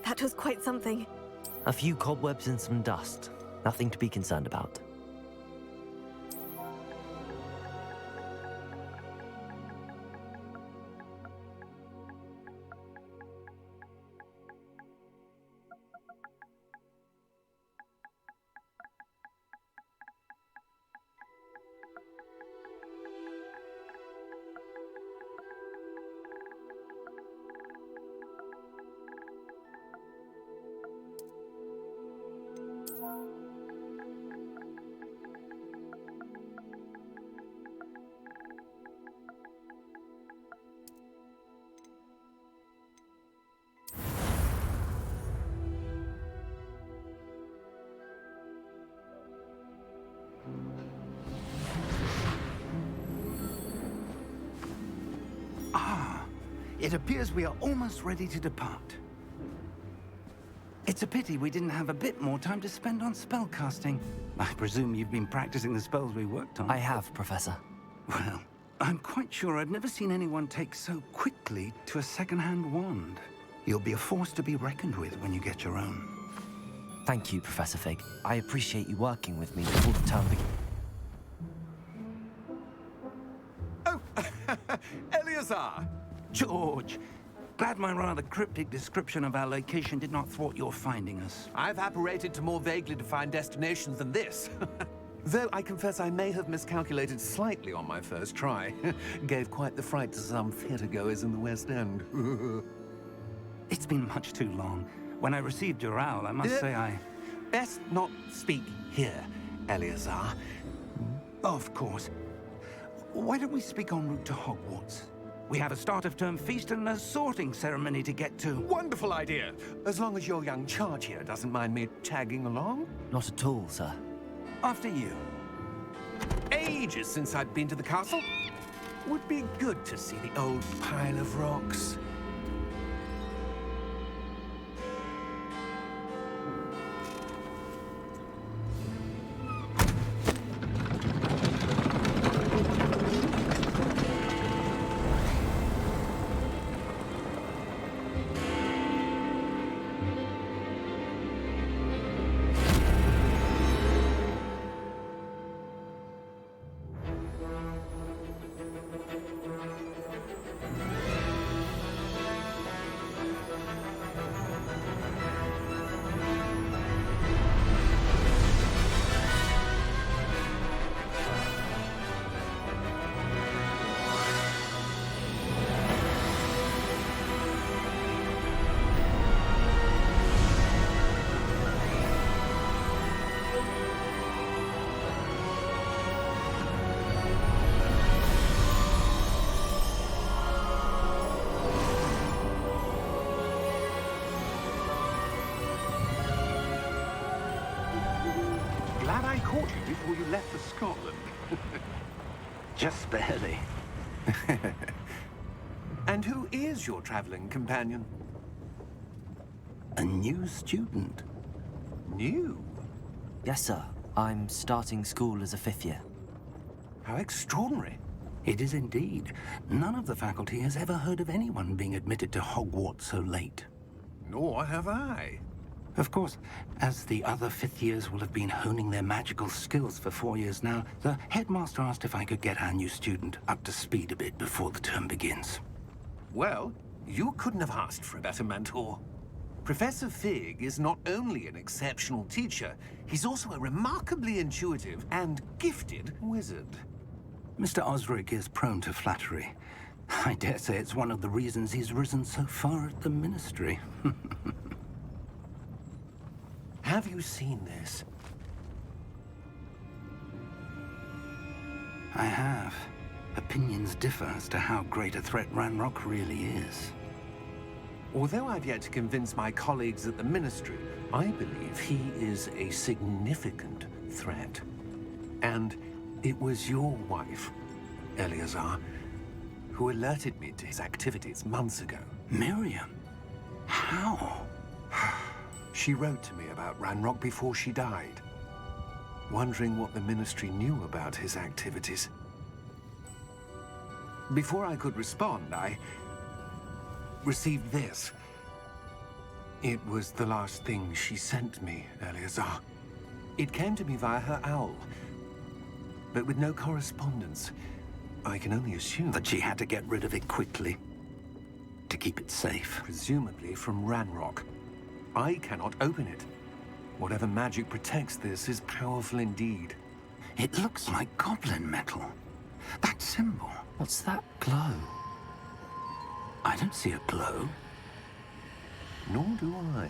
That was quite something. A few cobwebs and some dust. Nothing to be concerned about. It appears we are almost ready to depart. It's a pity we didn't have a bit more time to spend on spellcasting. I presume you've been practicing the spells we worked on. I have, Professor. Well, I'm quite sure I've never seen anyone take so quickly to a second-hand wand. You'll be a force to be reckoned with when you get your own. Thank you, Professor Fig. I appreciate you working with me before the term begins. Oh, Eleazar! George, glad my rather cryptic description of our location did not thwart your finding us. I've apparated to more vaguely defined destinations than this. Though I confess I may have miscalculated slightly on my first try. Gave quite the fright to some theatergoers in the West End. It's been much too long. When I received your owl, I must say I... Best not speak here, Eleazar. Of course. Why don't we speak en route to Hogwarts? We have a start-of-term feast and a sorting ceremony to get to. Wonderful idea. As long as your young charge here doesn't mind me tagging along. Not at all, sir. After you. Ages since I've been to the castle. Would be good to see the old pile of rocks. Glad I caught you before you left for Scotland. Just barely. And who is your traveling companion? A new student. New? Yes, sir. I'm starting school as a 5th year. How extraordinary. It is indeed. None of the faculty has ever heard of anyone being admitted to Hogwarts so late. Nor have I. Of course, as the other 5th years will have been honing their magical skills for 4 years now, the headmaster asked if I could get our new student up to speed a bit before the term begins. Well, you couldn't have asked for a better mentor. Professor Fig is not only an exceptional teacher, he's also a remarkably intuitive and gifted wizard. Mr. Osric is prone to flattery. I dare say it's one of the reasons he's risen so far at the Ministry. Have you seen this? I have. Opinions differ as to how great a threat Ranrock really is. Although I've yet to convince my colleagues at the Ministry, I believe he is a significant threat. And it was your wife, Eleazar, who alerted me to his activities months ago. Miriam? How? She wrote to me about Ranrock before she died, wondering what the Ministry knew about his activities. Before I could respond, I received this. It was the last thing she sent me, Eleazar. It came to me via her owl, but with no correspondence. I can only assume That she had to get rid of it quickly to keep it safe. presumably from Ranrock. I cannot open it. Whatever magic protects this is powerful indeed. It looks like goblin metal. That symbol. What's that glow? I don't see a glow. Nor do I.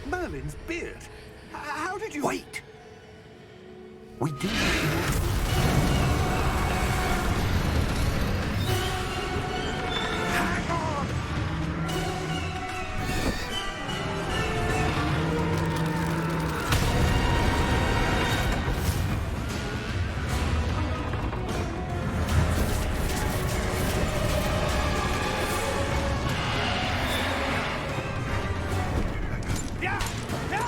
Merlin's beard. How did you... Wait! We do. Hang on! Yeah! Yeah!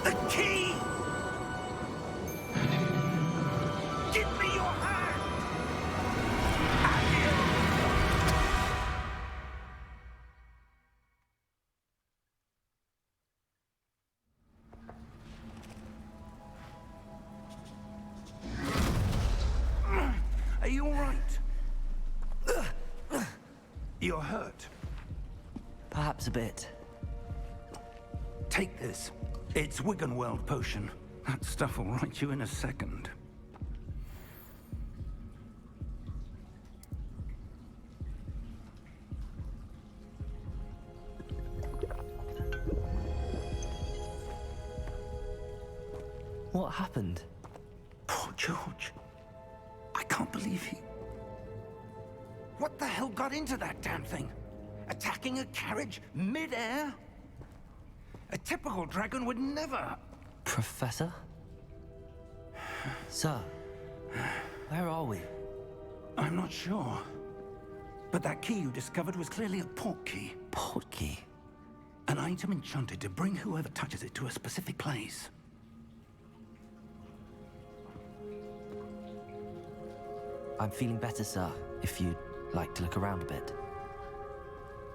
The key! Give me your hand! Are you all right? You're hurt. Perhaps a bit. Take this. It's Wiggenweld potion. That stuff will right you in a second. happened? Poor George. I can't believe he... What the hell got into that damn thing? Attacking a carriage mid-air? A typical dragon would never... Professor? Sir, where are we? I'm not sure. But that key you discovered was clearly a port key. Port key? An item enchanted to bring whoever touches it to a specific place. I'm feeling better, sir, if you'd like to look around a bit.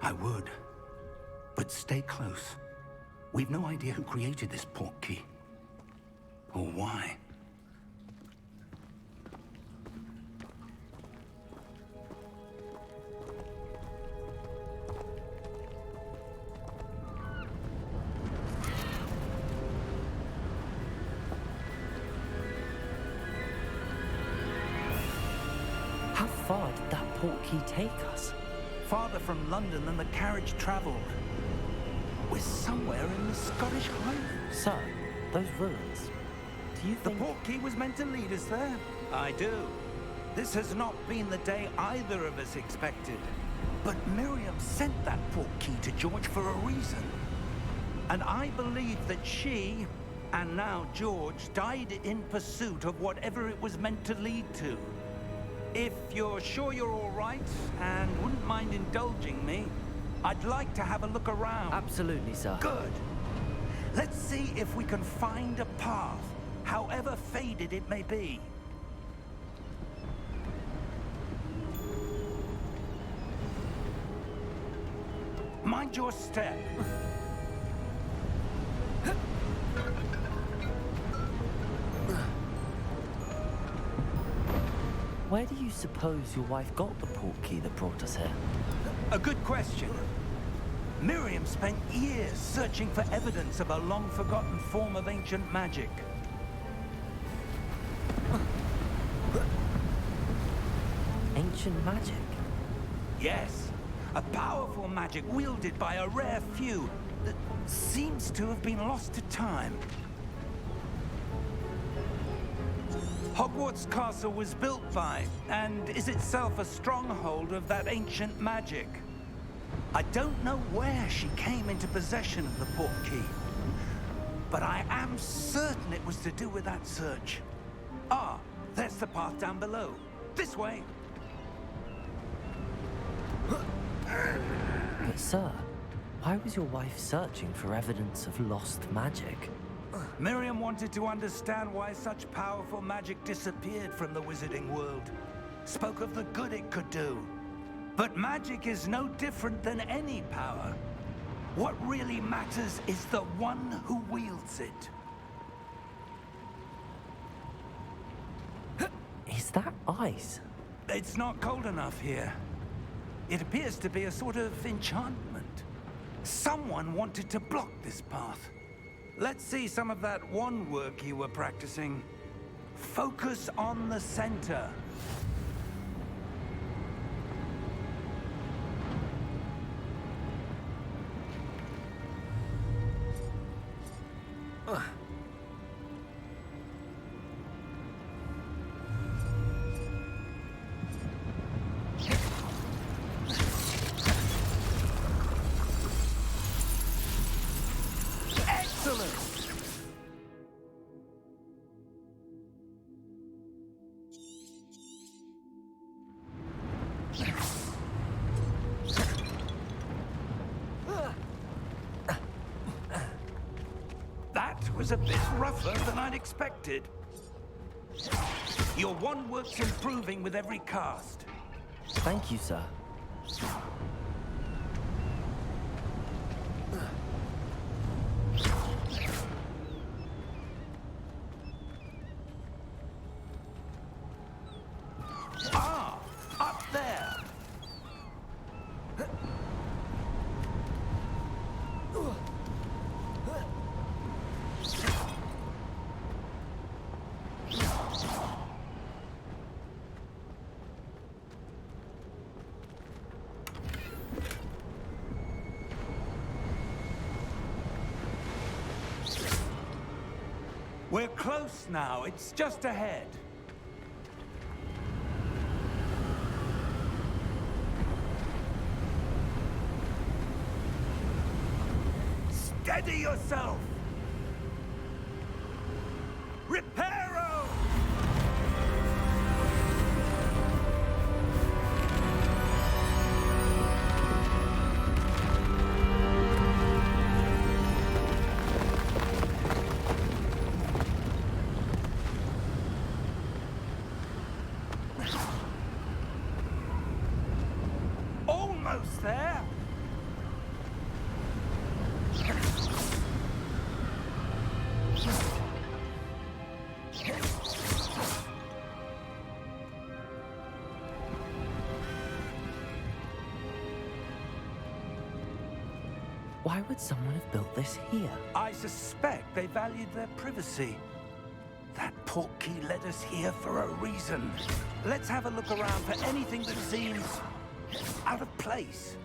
I would. But stay close. We've no idea who created this port key. Or why. How far did that port key take us? Farther from London than the carriage traveled. We're somewhere in the Scottish Highlands. Sir, those ruins. Do you The think... port key was meant to lead us there? I do. This has not been the day either of us expected. But Miriam sent that port key to George for a reason. And I believe that she, and now George, died in pursuit of whatever it was meant to lead to. If you're sure you're all right, and wouldn't mind indulging me, I'd like to have a look around. Absolutely, sir. Good. Let's see if we can find a path, however faded it may be. Mind your step. Where do you suppose your wife got the port key that brought us here? A good question. Miriam spent years searching for evidence of a long-forgotten form of ancient magic. Ancient magic? Yes, a powerful magic wielded by a rare few that seems to have been lost to time. Hogwarts Castle was built by, and is itself a stronghold of that ancient magic. I don't know where she came into possession of the port key, but I am certain it was to do with that search. Ah, there's the path down below. This way. But sir, why was your wife searching for evidence of lost magic? Miriam wanted to understand why such powerful magic disappeared from the wizarding world. Spoke of the good it could do. But magic is no different than any power. What really matters is the one who wields it. Is that ice? It's not cold enough here. It appears to be a sort of enchantment. Someone wanted to block this path. Let's see some of that wand work you were practicing. Focus on the center. That was a bit rougher than I'd expected. Your wand work's improving with every cast. Thank you, sir. Ah, up there. close now. It's just ahead. Steady yourself! Reparo! Almost there! Why would someone have built this here? I suspect they valued their privacy. That portkey led us here for a reason. Let's have a look around for anything that seems out of place.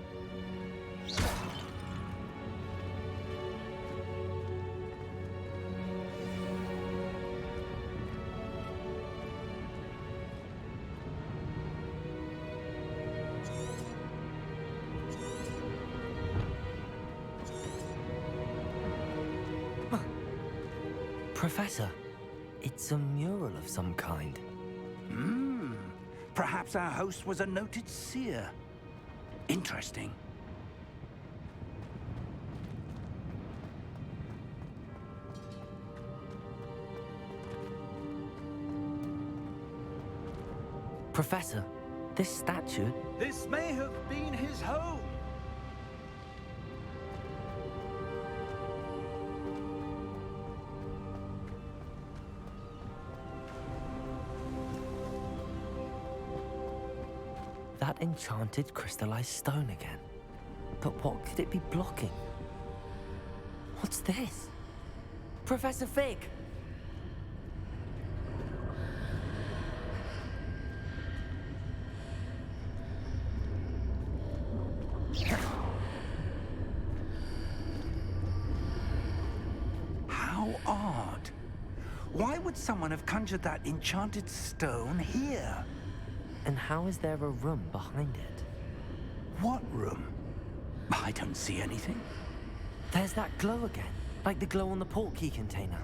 Professor, it's a mural of some kind. Perhaps our host was a noted seer. Interesting. Professor, this statue... This may have been his home. That enchanted crystallized stone again. But what could it be blocking? What's this? Professor Fig! How odd. Why would someone have conjured that enchanted stone here? And how is there a room behind it? What room? I don't see anything. There's that glow again, like the glow on the portkey container.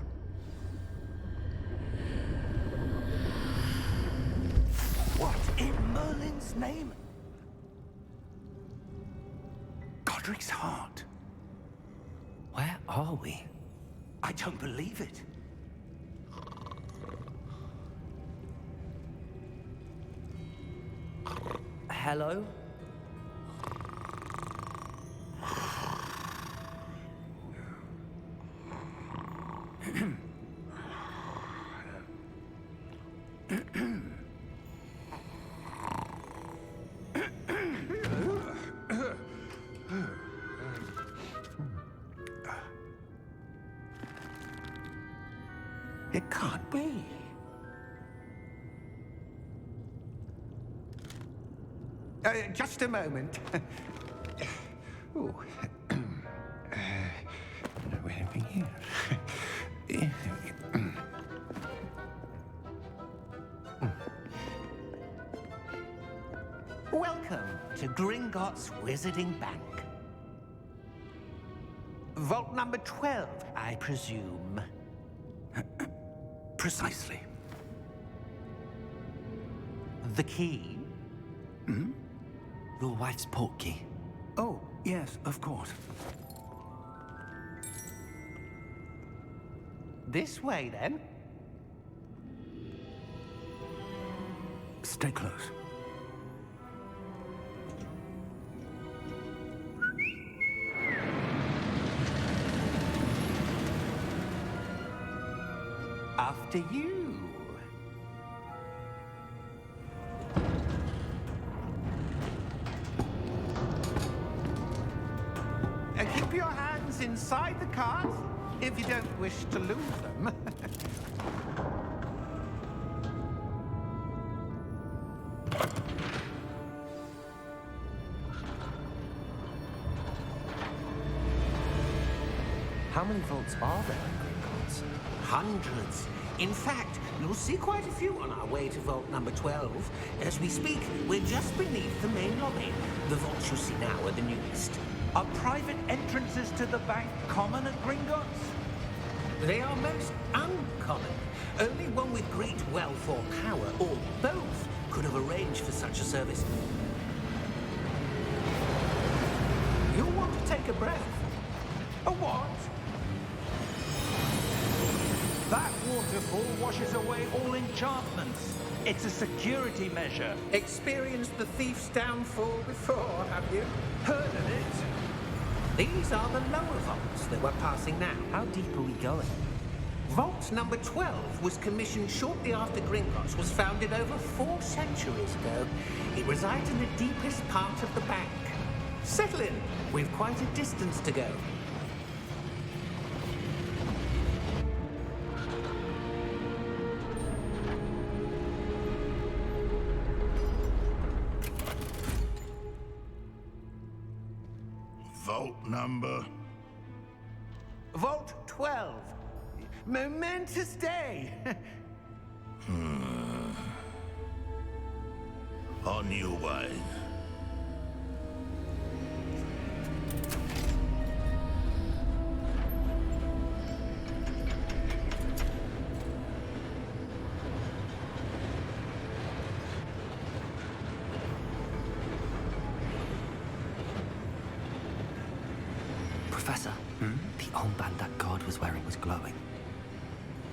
What in Merlin's name? Godric's heart. Where are we? I don't believe it. Hello? It can't be. Just a moment. Ooh. Where have we here? Welcome to Gringotts Wizarding Bank. Vault number 12, I presume. Precisely. The key? Your wife's portkey. Oh, yes, of course. This way, then. Stay close. After you. Keep your hands inside the cart if you don't wish to lose them. How many vaults are there in Gringotts? Hundreds. In fact, you'll see quite a few on our way to vault number 12. As we speak, we're just beneath the main lobby. The vaults you see now are the newest. Are private entrances to the bank common at Gringotts? They are most uncommon. Only one with great wealth or power, or both, could have arranged for such a service. You'll want to take a breath. A what? That waterfall washes away all enchantments. It's a security measure. Experienced the thief's downfall before, have you? Heard of it? These are the lower vaults that we're passing now. How deep are we going? Vault number 12 was commissioned shortly after Gringotts was founded over 4 centuries ago. It resides in the deepest part of the bank. Settle in. We've quite a distance to go. Vault number? Vault 12. Momentous day. On your way. Professor, the armband that guard was wearing was glowing.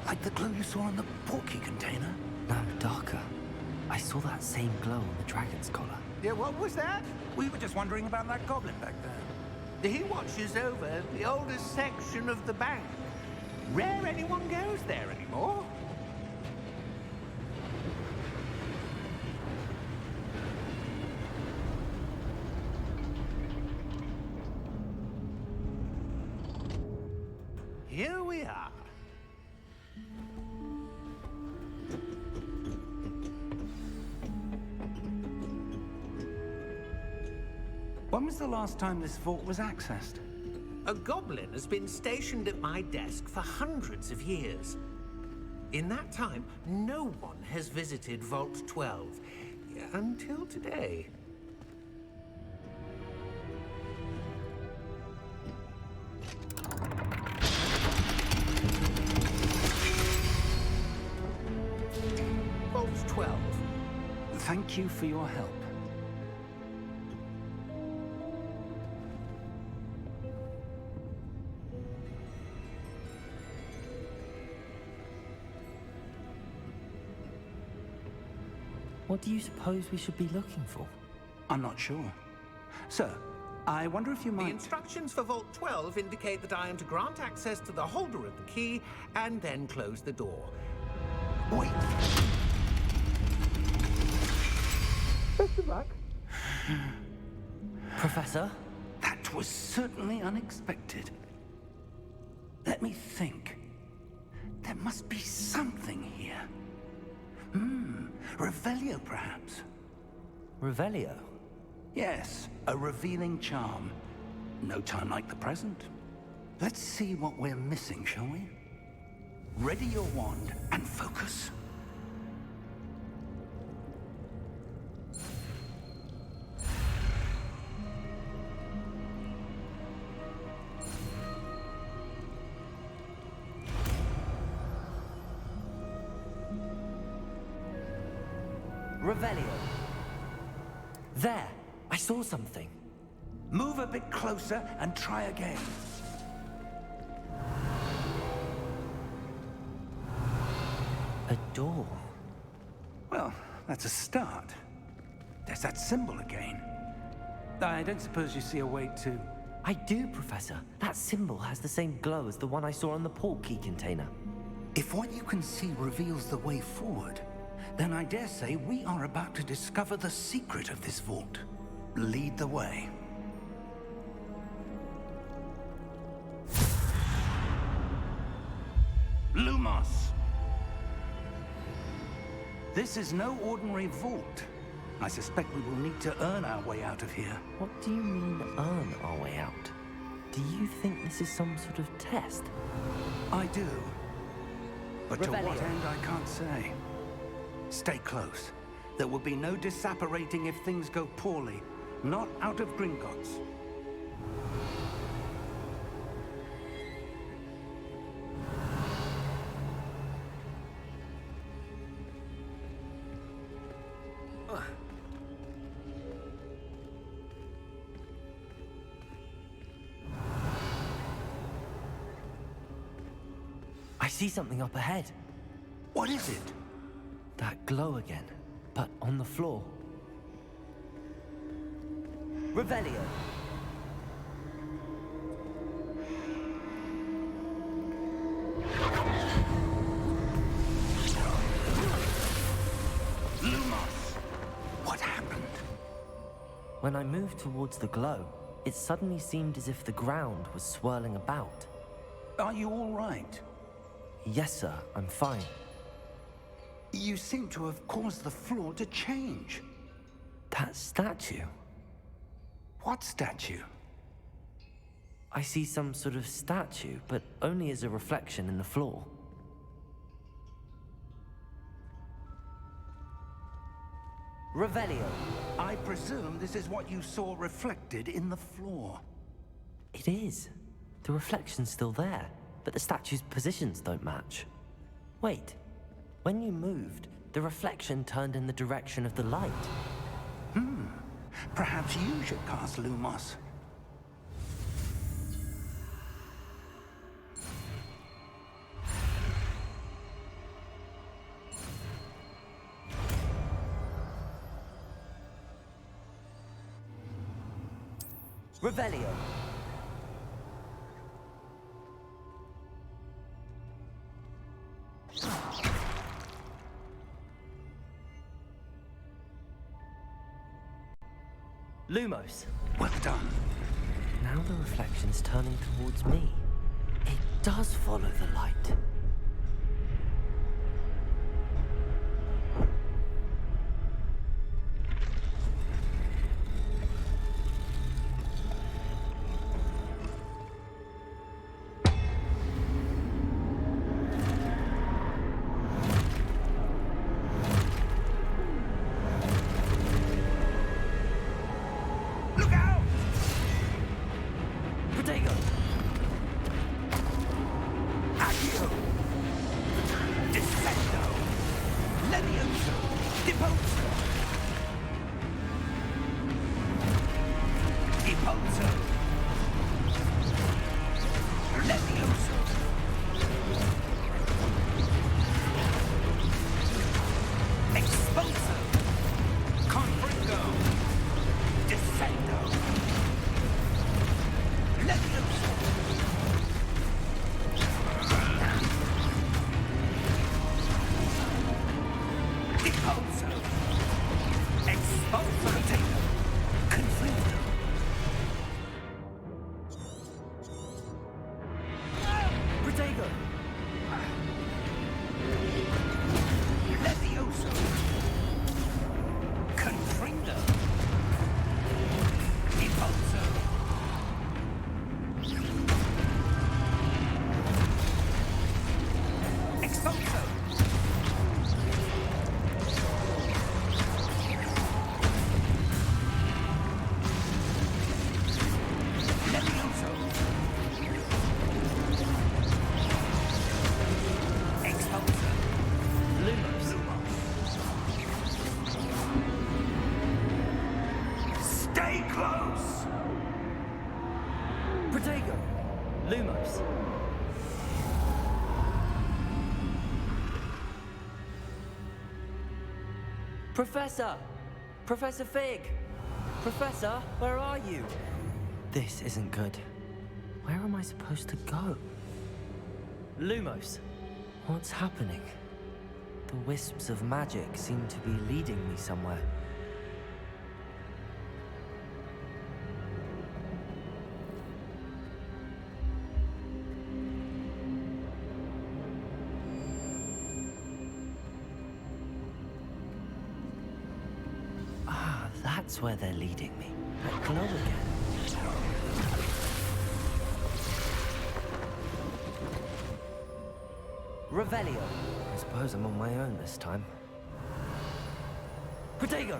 Like the glow you saw in the portkey container? No, darker. I saw that same glow on the dragon's collar. Yeah, what was that? We were just wondering about that goblin back there. He watches over the oldest section of the bank. Rare anyone goes there anymore. Here we are. When was the last time this vault was accessed? A goblin has been stationed at my desk for hundreds of years. In that time, no one has visited Vault 12. Until today. Vault 12. Thank you for your help. What do you suppose we should be looking for? I'm not sure. Sir, I wonder if you The might... instructions for Vault 12 indicate that I am to grant access to the holder of the key and then close the door. Wait! Best of luck. Professor? That was certainly unexpected. Let me think. There must be something here. Revelio, perhaps? Revelio? Yes, a revealing charm. No time like the present. Let's see what we're missing, shall we? Ready your wand and focus. Revelio. There! I saw something. Move a bit closer and try again. A door. Well, that's a start. There's that symbol again. I don't suppose you see a way to... I do, Professor. That symbol has the same glow as the one I saw on the portkey container. If what you can see reveals the way forward, then I dare say we are about to discover the secret of this vault. Lead the way. Lumos! This is no ordinary vault. I suspect we will need to earn our way out of here. What do you mean, earn our way out? Do you think this is some sort of test? I do. But to what Revelio. end, I can't say. Stay close. There will be no disapparating if things go poorly. Not out of Gringotts. I see something up ahead. What is it? That glow again, but on the floor. Revelio. Lumos! What happened? When I moved towards the glow, it suddenly seemed as if the ground was swirling about. Are you all right? Yes, sir, I'm fine. You seem to have caused the floor to change. That statue? What statue? I see some sort of statue, but only as a reflection in the floor. Revelio. I presume this is what you saw reflected in the floor. It is. The reflection's still there, but the statue's positions don't match. Wait. When you moved, the reflection turned in the direction of the light. Perhaps you should cast Lumos. Revelio. Lumos. Well done. Now the reflection's turning towards me. It does follow the light. Look out! Protego! Accio! Descendo! Levioso! Deposo! Deposo! Levioso! Exposo! Confringo! Descendo! Levioso! Deposo! Exposo! Potato! Confringo! Protego! Levioso! Confringo! Deposo! Exposo! Levioso! Exposo! Lumos. Stay close! Protego! Lumos. Professor! Professor Fig! Professor, where are you? This isn't good. Where am I supposed to go? Lumos. What's happening? The wisps of magic seem to be leading me somewhere. Ah, that's where they're leading me. That glow again. Revelio. I suppose I'm on my own this time. Protego!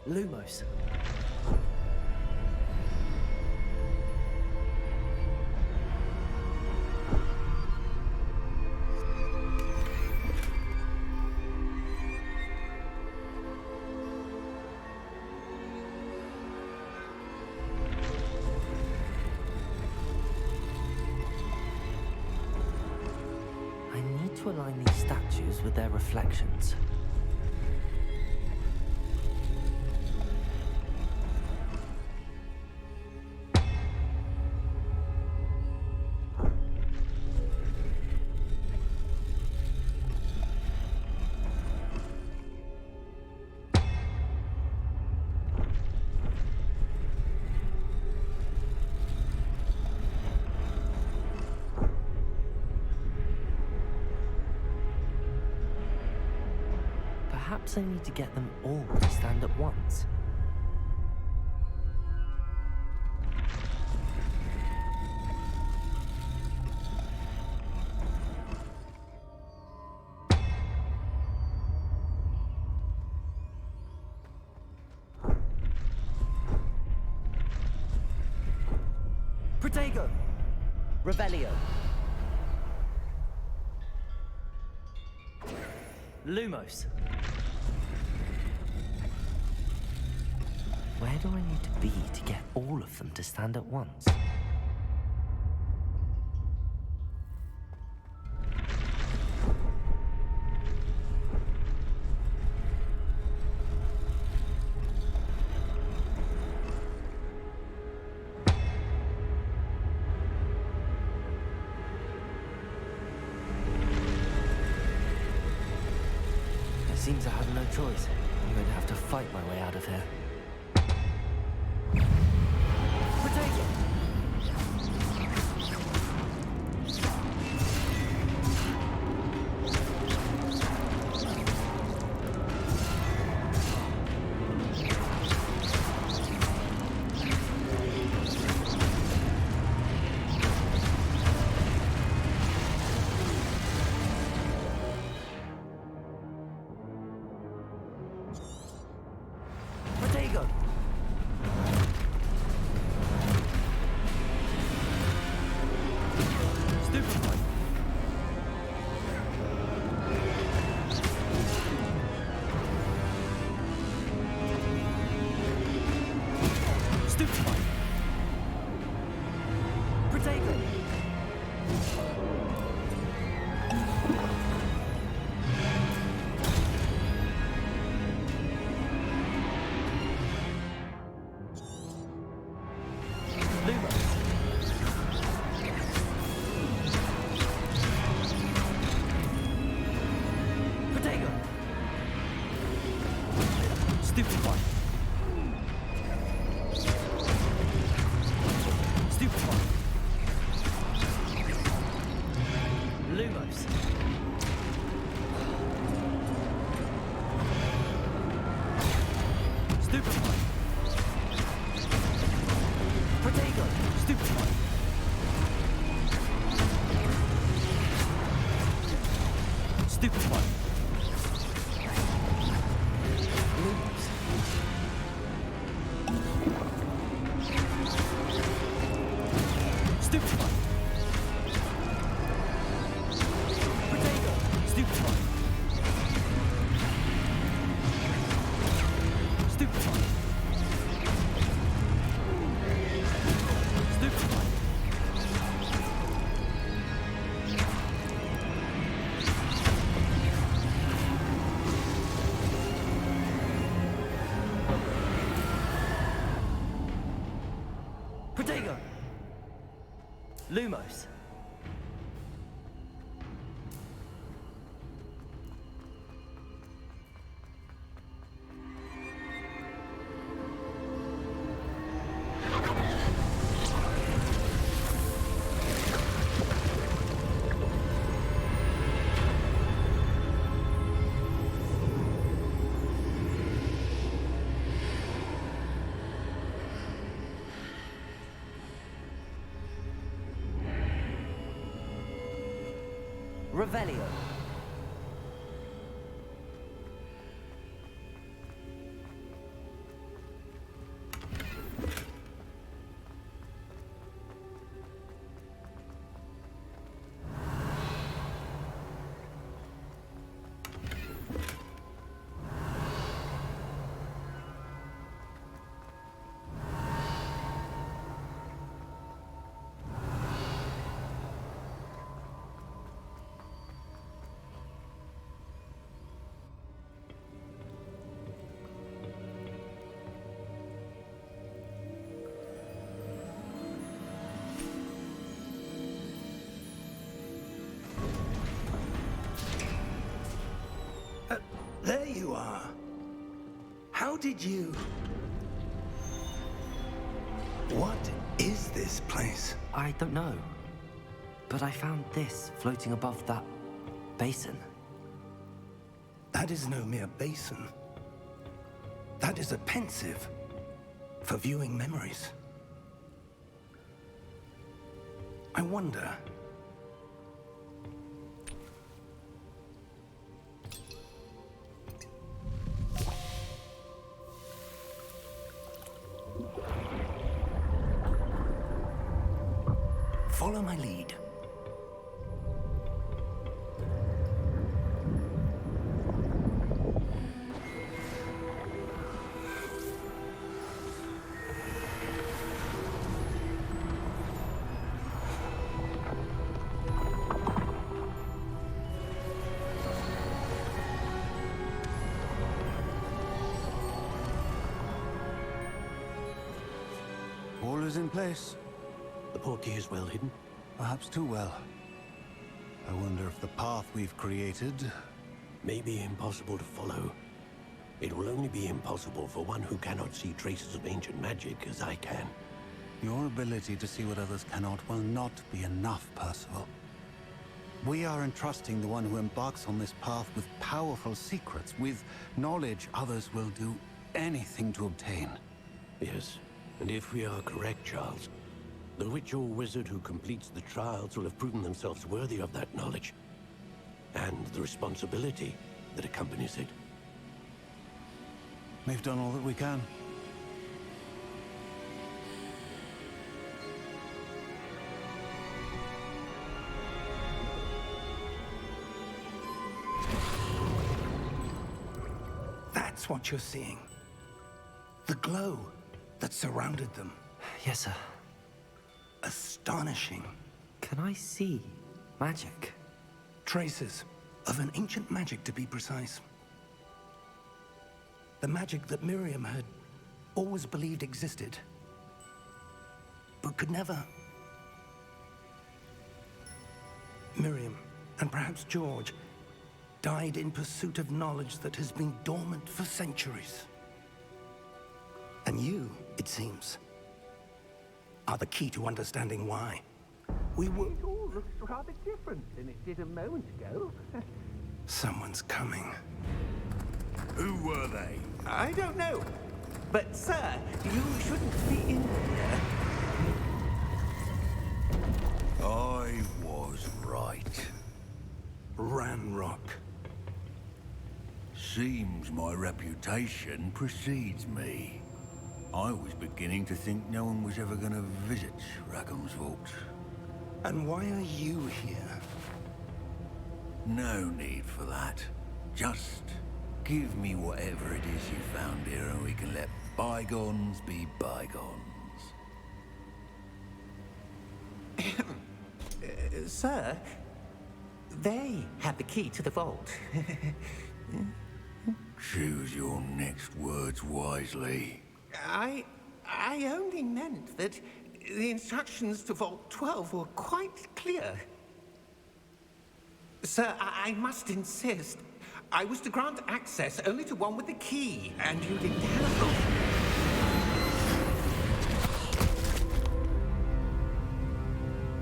Lumos. I need to align these statues with their reflections. Perhaps I need to get them all to stand at once. Protego! Revelio. Lumos. Where do I need to be to get all of them to stand at once? It seems I have no choice. I'm going to have to fight my way out of here. Lumos. Revelio. There you are. How did you... What is this place? I don't know. But I found this floating above that basin. That is no mere basin. That is a pensive for viewing memories. I wonder... Follow my lead. All is in place. The portkey is well hidden. Perhaps too well. I wonder if the path we've created... May be impossible to follow. It will only be impossible for one who cannot see traces of ancient magic as I can. Your ability to see what others cannot will not be enough, Percival. We are entrusting the one who embarks on this path with powerful secrets, with knowledge others will do anything to obtain. Yes, and if we are correct, Charles, the witch or wizard who completes the trials will have proven themselves worthy of that knowledge, and the responsibility that accompanies it. We've done all that we can. That's what you're seeing. The glow that surrounded them. Yes, sir. Astonishing. Can I see magic? Traces of an ancient magic, to be precise. The magic that Miriam had always believed existed, but could never. Miriam, and perhaps George, died in pursuit of knowledge that has been dormant for centuries. And you, it seems, are the key to understanding why. We were... It all looks rather different than it did a moment ago. Someone's coming. Who were they? I don't know. But, sir, you shouldn't be in here. I was right. Ranrock. Seems my reputation precedes me. I was beginning to think no one was ever going to visit Rackham's vault. And why are you here? No need for that. Just give me whatever it is you found here and we can let bygones be bygones. Sir, they have the key to the vault. Choose your next words wisely. I only meant that the instructions to Vault 12 were quite clear. Sir, I must insist. I was to grant access only to one with the key, and you didn't have...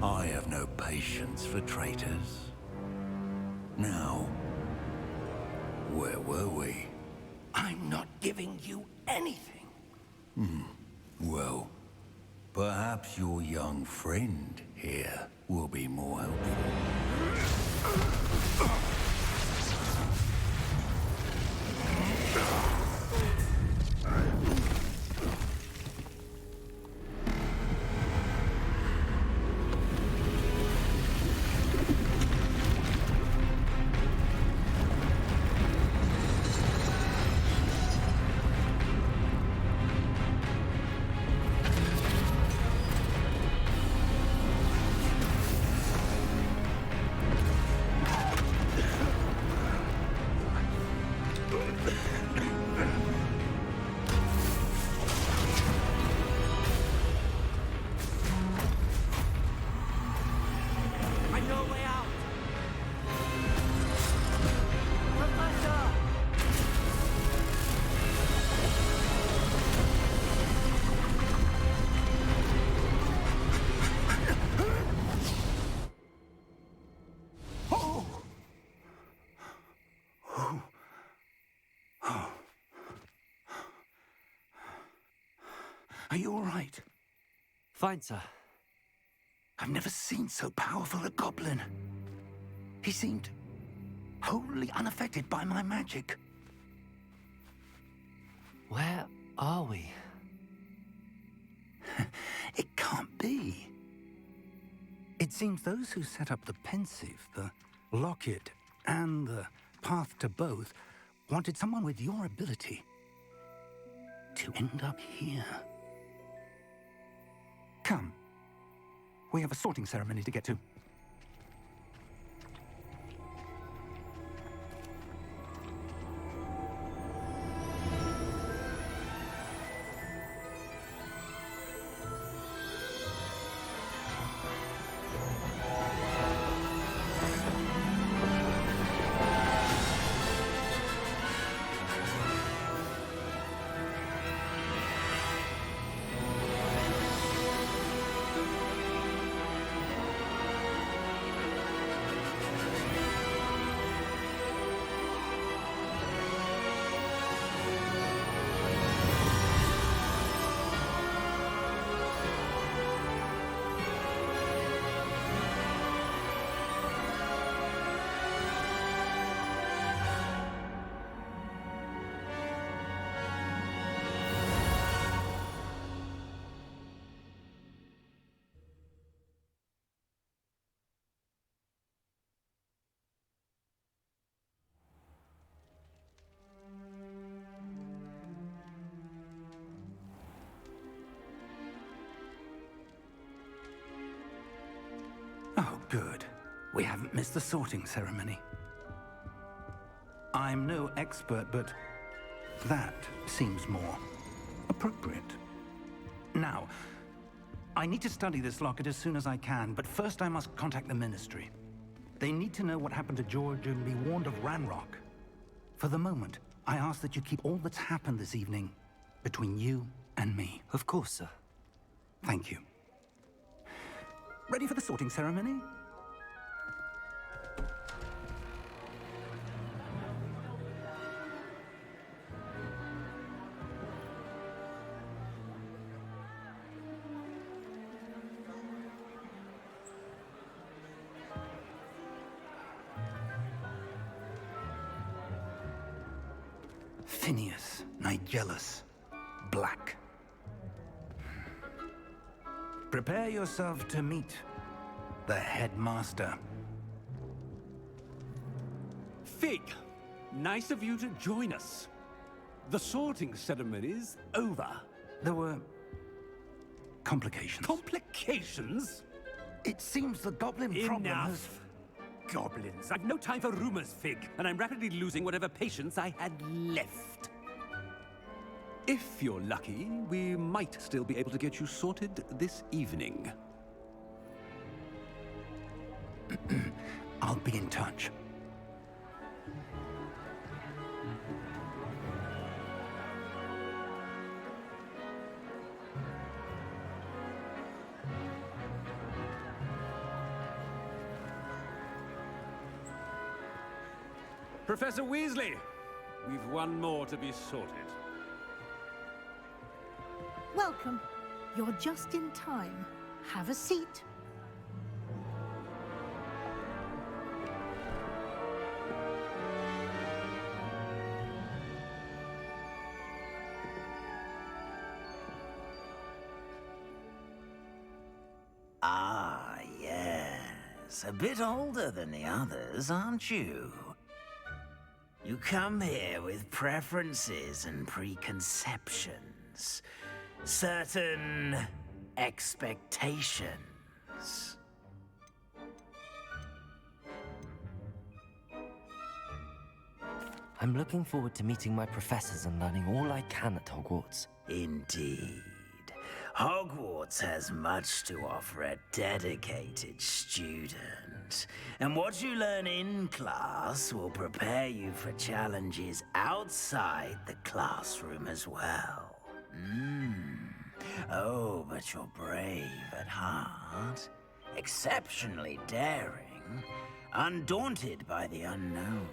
I have no patience for traitors. Now, where were we? I'm not giving you anything. Well, perhaps your young friend here will be more helpful. Are you all right? Fine, sir. I've never seen so powerful a goblin. He seemed wholly unaffected by my magic. Where are we? It can't be. It seems those who set up the pensive, the locket, and the path to both wanted someone with your ability to end up here. Come. We have a sorting ceremony to get to. Oh, good. We haven't missed the sorting ceremony. I'm no expert, but that seems more appropriate. Now, I need to study this locket as soon as I can, but first I must contact the Ministry. They need to know what happened to George and be warned of Ranrock. For the moment, I ask that you keep all that's happened this evening between you and me. Of course, sir. Thank you. Ready for the sorting ceremony? Phineas, Nigellus, Black. Prepare yourself to meet the headmaster. Fig, nice of you to join us. The sorting ceremony's over. There were complications. Complications? It seems the goblin problem has... Enough. Goblins. I've no time for rumors, Fig, and I'm rapidly losing whatever patience I had left. If you're lucky, we might still be able to get you sorted this evening. I'll be in touch. Professor Weasley, we've one more to be sorted. Welcome. You're just in time. Have a seat. Yes, a bit older than the others, aren't you? You come here with preferences and preconceptions. Certain expectations. I'm looking forward to meeting my professors and learning all I can at Hogwarts. Indeed. Hogwarts has much to offer a dedicated student. And what you learn in class will prepare you for challenges outside the classroom as well. Oh, but you're brave at heart, exceptionally daring, undaunted by the unknown,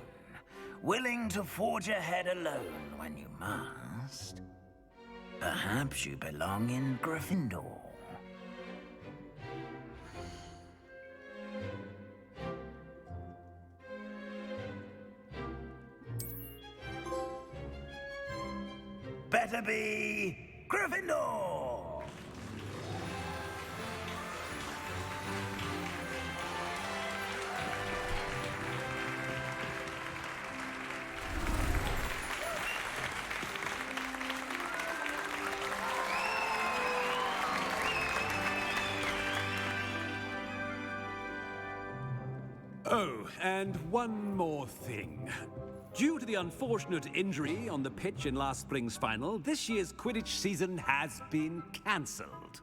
willing to forge ahead alone when you must. Perhaps you belong in Gryffindor. Better be Gryffindor! Oh, and one more thing. Due to the unfortunate injury on the pitch in last spring's final, this year's Quidditch season has been cancelled.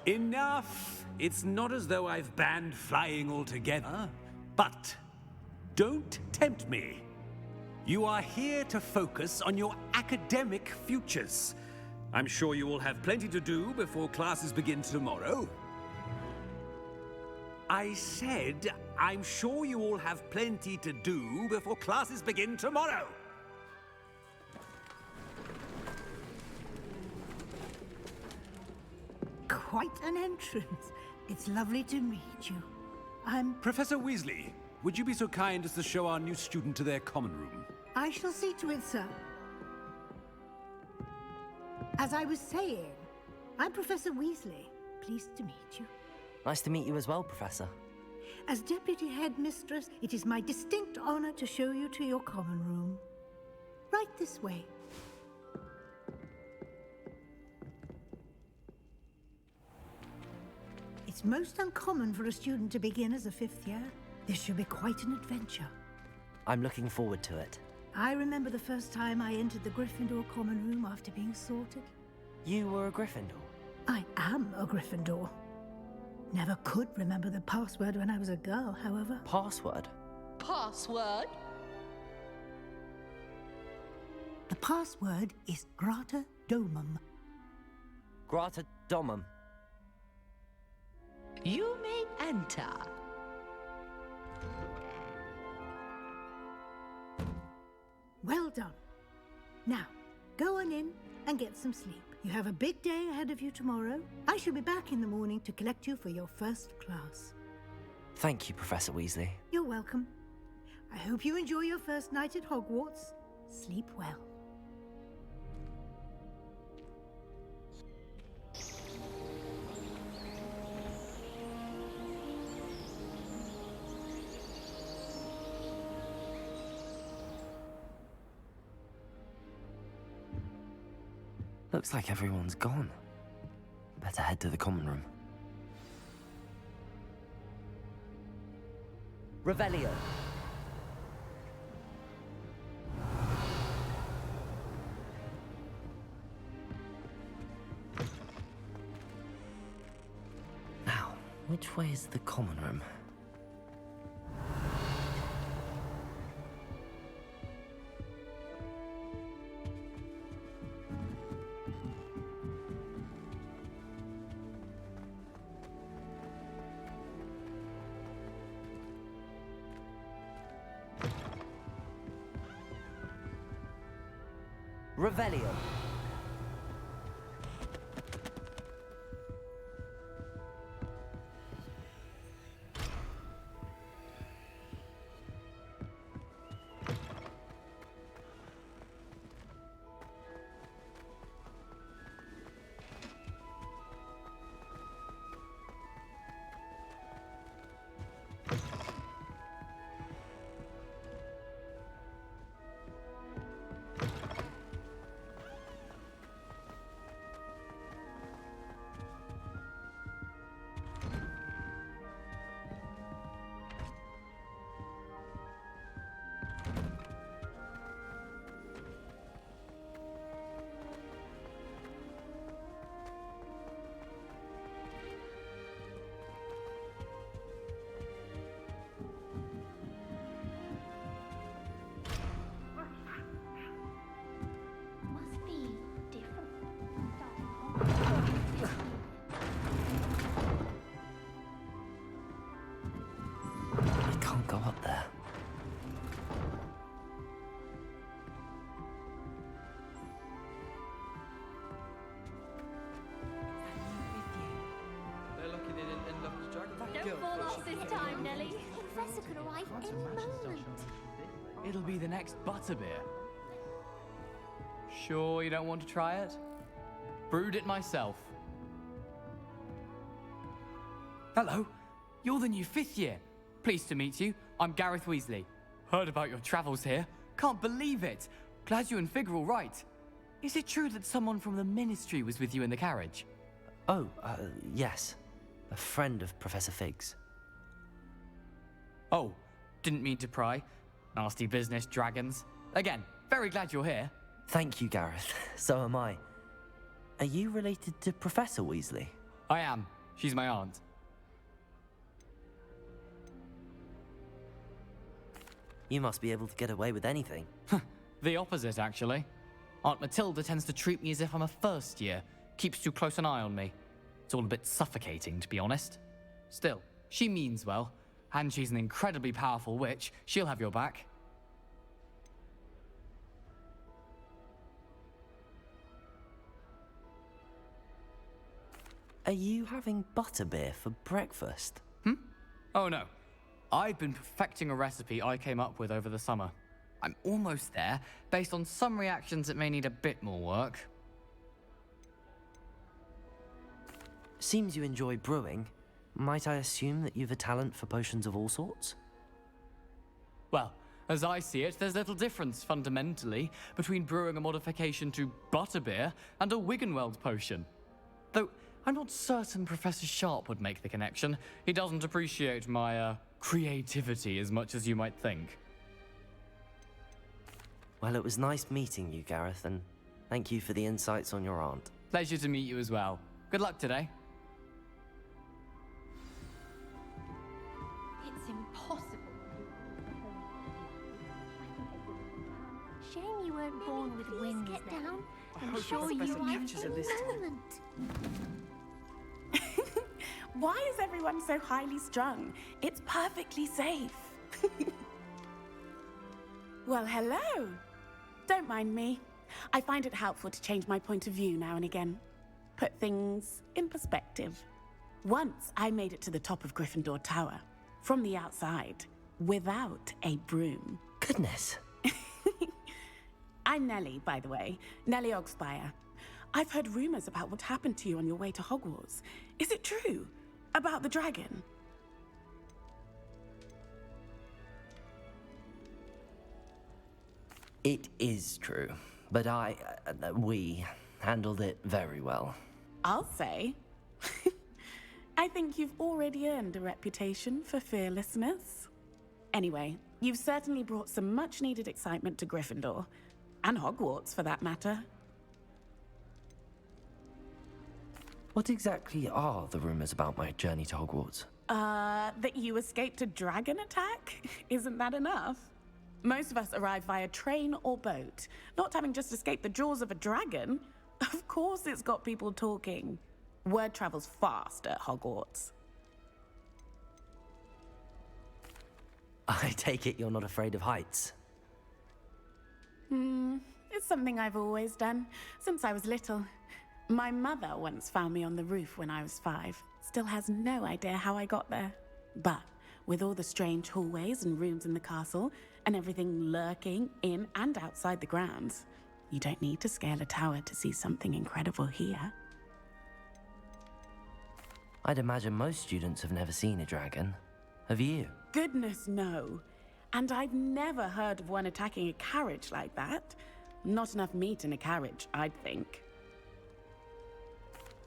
Enough! It's not as though I've banned flying altogether, but don't tempt me. You are here to focus on your academic futures. I'm sure you will have plenty to do before classes begin tomorrow. I said, I'm sure you all have plenty to do before classes begin tomorrow. Quite an entrance. It's lovely to meet you. I'm... Professor Weasley, would you be so kind as to show our new student to their common room? I shall see to it, sir. As I was saying, I'm Professor Weasley. Pleased to meet you. Nice to meet you as well, Professor. As Deputy Headmistress, it is my distinct honor to show you to your common room. Right this way. It's most uncommon for a student to begin as a fifth year. This should be quite an adventure. I'm looking forward to it. I remember the first time I entered the Gryffindor common room after being sorted. You were a Gryffindor? I am a Gryffindor. Never could remember the password when I was a girl, however. Password? Password? The password is Grata Domum. Grata Domum. You may enter. Well done. Now, go on in and get some sleep. You have a big day ahead of you tomorrow. I shall be back in the morning to collect you for your first class. Thank you, Professor Weasley. You're welcome. I hope you enjoy your first night at Hogwarts. Sleep well. Looks like everyone's gone. Better head to the common room. Revelio. Now, which way is the common room? Revelio. arrive any moment. It'll be the next butterbeer. Sure you don't want to try it? Brewed it myself. Hello, you're the new 5th year. Pleased to meet you. I'm Gareth Weasley. Heard about your travels here. Can't believe it. Glad you and Fig are all right. Is it true that someone from the Ministry was with you in the carriage? Oh, yes. A friend of Professor Fig's. Oh, didn't mean to pry. Nasty business, dragons. Again, very glad you're here. Thank you, Gareth. So am I. Are you related to Professor Weasley? I am. She's my aunt. You must be able to get away with anything. The opposite, actually. Aunt Matilda tends to treat me as if I'm a first year. Keeps too close an eye on me. It's all a bit suffocating, to be honest. Still, she means well. And she's an incredibly powerful witch. She'll have your back. Are you having butterbeer for breakfast? Oh no. I've been perfecting a recipe I came up with over the summer. I'm almost there, based on some reactions that may need a bit more work. Seems you enjoy brewing. Might I assume that you've a talent for potions of all sorts? Well, as I see it, there's little difference, fundamentally, between brewing a modification to butterbeer and a Wiggenweld potion. Though, I'm not certain Professor Sharp would make the connection. He doesn't appreciate my, creativity as much as you might think. Well, it was nice meeting you, Gareth, and thank you for the insights on your aunt. Pleasure to meet you as well. Good luck today. It's impossible. Shame you weren't born with wings. Get down. I'm sure you arrive any moment. Why is everyone so highly strung? It's perfectly safe. Well, hello. Don't mind me. I find it helpful to change my point of view now and again. Put things in perspective. Once I made it to the top of Gryffindor Tower, from the outside, without a broom. Goodness. I'm Nellie, by the way. Nellie Ogspire. I've heard rumors about what happened to you on your way to Hogwarts. Is it true? About the dragon? It is true, but we handled it very well. I'll say. I think you've already earned a reputation for fearlessness. Anyway, you've certainly brought some much-needed excitement to Gryffindor. And Hogwarts, for that matter. What exactly are the rumors about my journey to Hogwarts? That you escaped a dragon attack? Isn't that enough? Most of us arrive via train or boat, not having just escaped the jaws of a dragon. Of course it's got people talking. Word travels fast at Hogwarts. I take it you're not afraid of heights? It's something I've always done, since I was little. My mother once found me on the roof when I was 5. Still has no idea how I got there. But with all the strange hallways and rooms in the castle, and everything lurking in and outside the grounds, you don't need to scale a tower to see something incredible here. I'd imagine most students have never seen a dragon. Have you? Goodness, no. And I've never heard of one attacking a carriage like that. Not enough meat in a carriage, I'd think.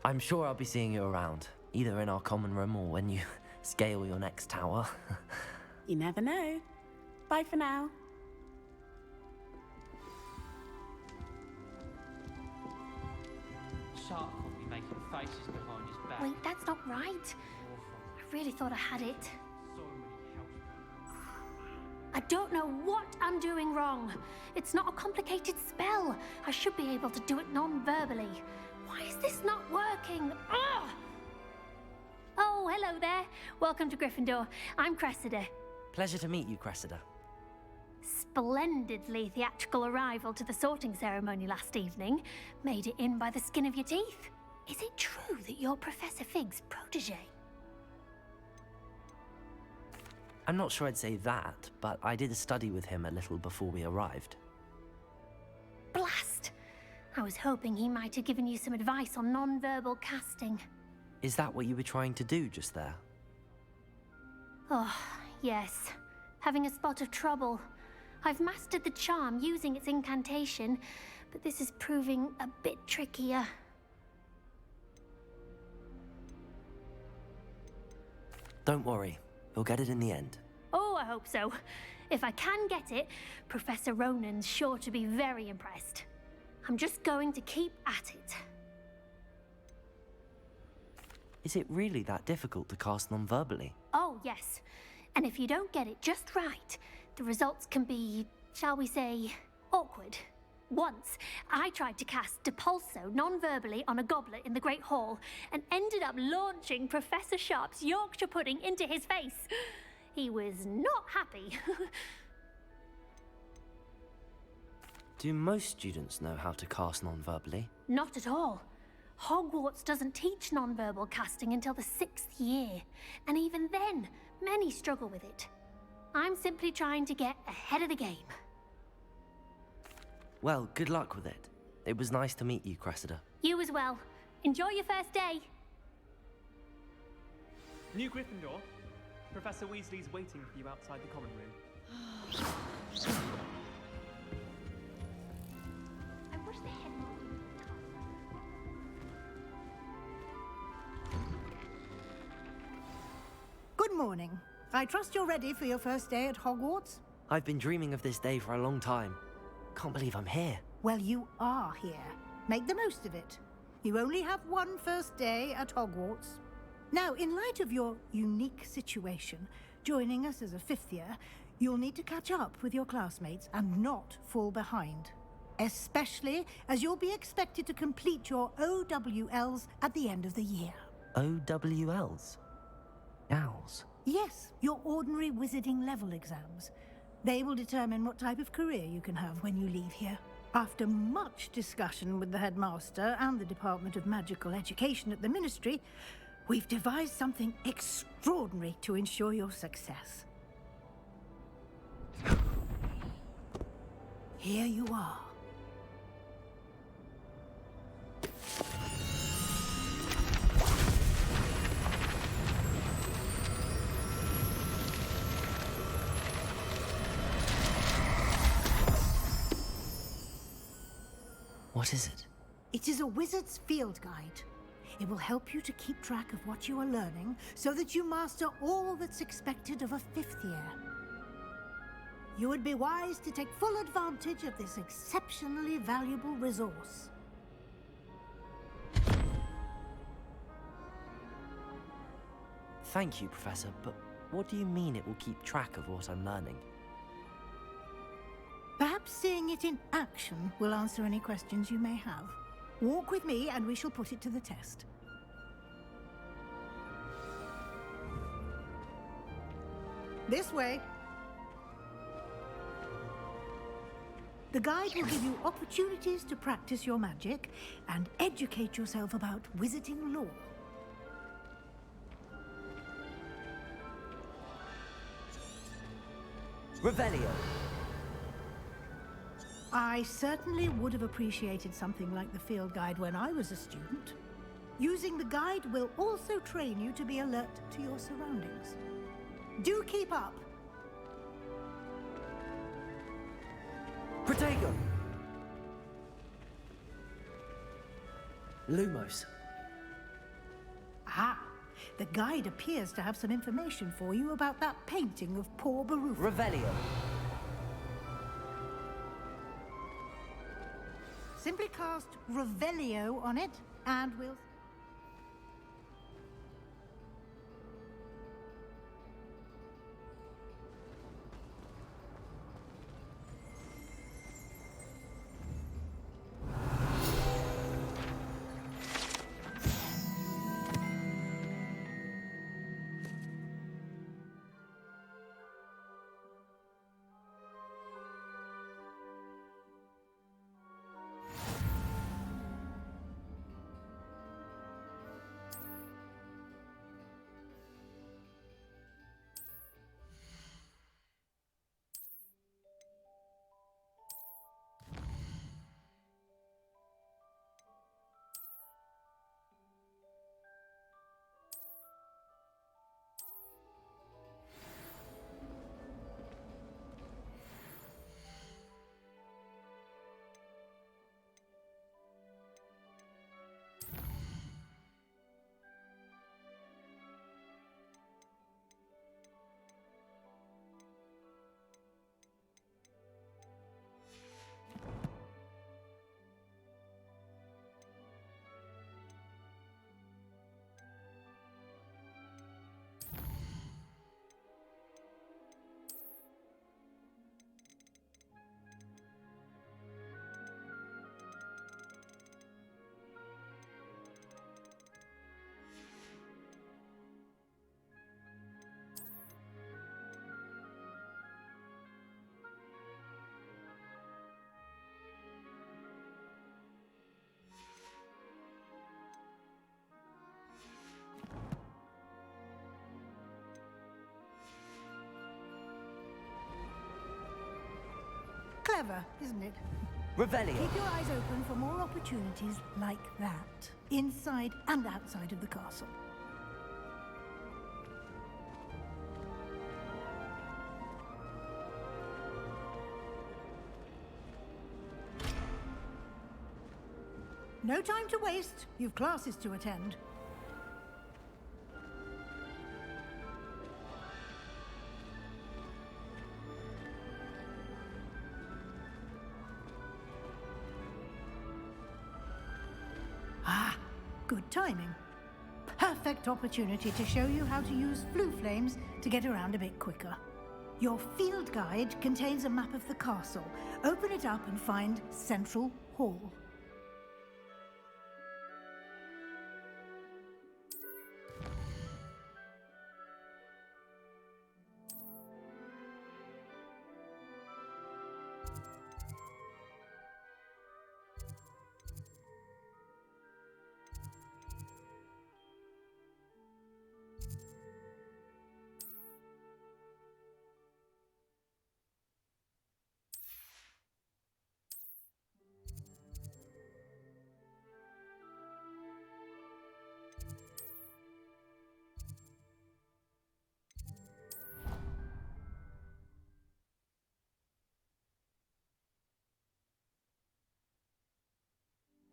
I'm sure I'll be seeing you around, either in our common room or when you scale your next tower. You never know. Bye for now. Sharp will be making faces behind his back. Wait, that's not right. I really thought I had it. I don't know what I'm doing wrong. It's not a complicated spell. I should be able to do it non-verbally. Why is this not working? Ugh! Oh, hello there. Welcome to Gryffindor. I'm Cressida. Pleasure to meet you, Cressida. Splendidly theatrical arrival to the sorting ceremony last evening. Made it in by the skin of your teeth. Is it true that you're Professor Fig's protege? I'm not sure I'd say that, but I did study with him a little before we arrived. Blast! I was hoping he might have given you some advice on non-verbal casting. Is that what you were trying to do just there? Oh, yes. Having a spot of trouble. I've mastered the charm using its incantation, but this is proving a bit trickier. Don't worry, we'll get it in the end. Oh, I hope so. If I can get it, Professor Ronan's sure to be very impressed. I'm just going to keep at it. Is it really that difficult to cast non-verbally? Oh, yes. And if you don't get it just right, the results can be, shall we say, awkward. Once, I tried to cast Depulso non-verbally on a goblet in the Great Hall and ended up launching Professor Sharp's Yorkshire pudding into his face. He was not happy. Do most students know how to cast non-verbally? Not at all. Hogwarts doesn't teach non-verbal casting until the 6th year, and even then, many struggle with it. I'm simply trying to get ahead of the game. Well, good luck with it. It was nice to meet you, Cressida. You as well. Enjoy your first day. New Gryffindor. Professor Weasley's waiting for you outside the common room. I wish the headmaster. Good morning. I trust you're ready for your first day at Hogwarts? I've been dreaming of this day for a long time. Can't believe I'm here. Well, you are here. Make the most of it. You only have one first day at Hogwarts. Now, in light of your unique situation, joining us as a 5th year, you'll need to catch up with your classmates and not fall behind. Especially as you'll be expected to complete your OWLs at the end of the year. OWLs? Owls? Yes, your ordinary wizarding level exams. They will determine what type of career you can have when you leave here. After much discussion with the headmaster and the Department of Magical Education at the Ministry, we've devised something extraordinary to ensure your success. Here you are. What is it? It is a wizard's field guide. It will help you to keep track of what you are learning so that you master all that's expected of a 5th year. You would be wise to take full advantage of this exceptionally valuable resource. Thank you, Professor, but what do you mean it will keep track of what I'm learning? Perhaps seeing it in action will answer any questions you may have. Walk with me and we shall put it to the test. This way. The guide will give you opportunities to practice your magic and educate yourself about wizarding lore. Revelio! I certainly would have appreciated something like the field guide when I was a student. Using the guide will also train you to be alert to your surroundings. Do keep up! Protego! Lumos. Ah, the guide appears to have some information for you about that painting of poor Baruffa. Revelio. Simply cast Revelio on it, and we'll... clever, isn't it? Revelio. Keep your eyes open for more opportunities like that, inside and outside of the castle. No time to waste. You've classes to attend. Ah, good timing. Perfect opportunity to show you how to use flue flames to get around a bit quicker. Your field guide contains a map of the castle. Open it up and find Central Hall.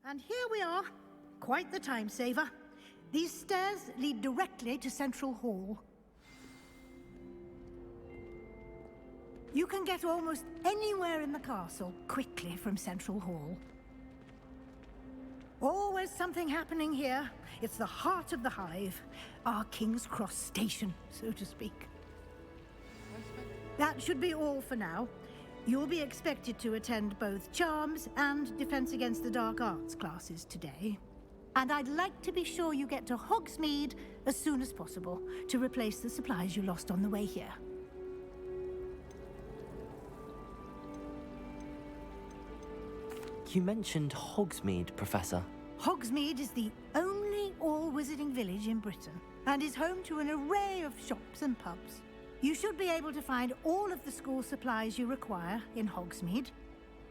And here we are. Quite the time saver. These stairs lead directly to Central Hall. You can get almost anywhere in the castle quickly from Central Hall. Always something happening here. It's the heart of the hive. Our King's Cross station, so to speak. That should be all for now. You'll be expected to attend both Charms and Defense Against the Dark Arts classes today. And I'd like to be sure you get to Hogsmeade as soon as possible to replace the supplies you lost on the way here. You mentioned Hogsmeade, Professor. Hogsmeade is the only all-wizarding village in Britain and is home to an array of shops and pubs. You should be able to find all of the school supplies you require in Hogsmeade.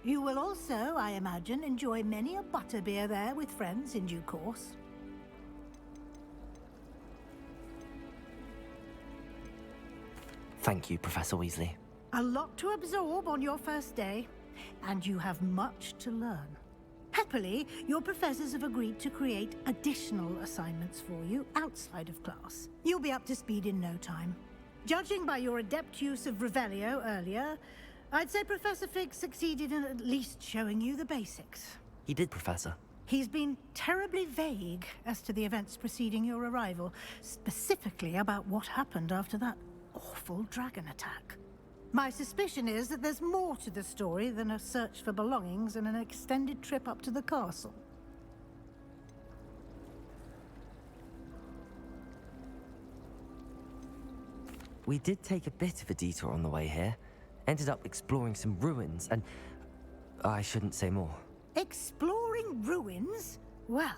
You will also, I imagine, enjoy many a butterbeer there with friends in due course. Thank you, Professor Weasley. A lot to absorb on your first day, and you have much to learn. Happily, your professors have agreed to create additional assignments for you outside of class. You'll be up to speed in no time. Judging by your adept use of Revelio earlier, I'd say Professor Fig succeeded in at least showing you the basics. He did, Professor. He's been terribly vague as to the events preceding your arrival, specifically about what happened after that awful dragon attack. My suspicion is that there's more to the story than a search for belongings and an extended trip up to the castle. We did take a bit of a detour on the way here. Ended up exploring some ruins and... I shouldn't say more. Exploring ruins? Well,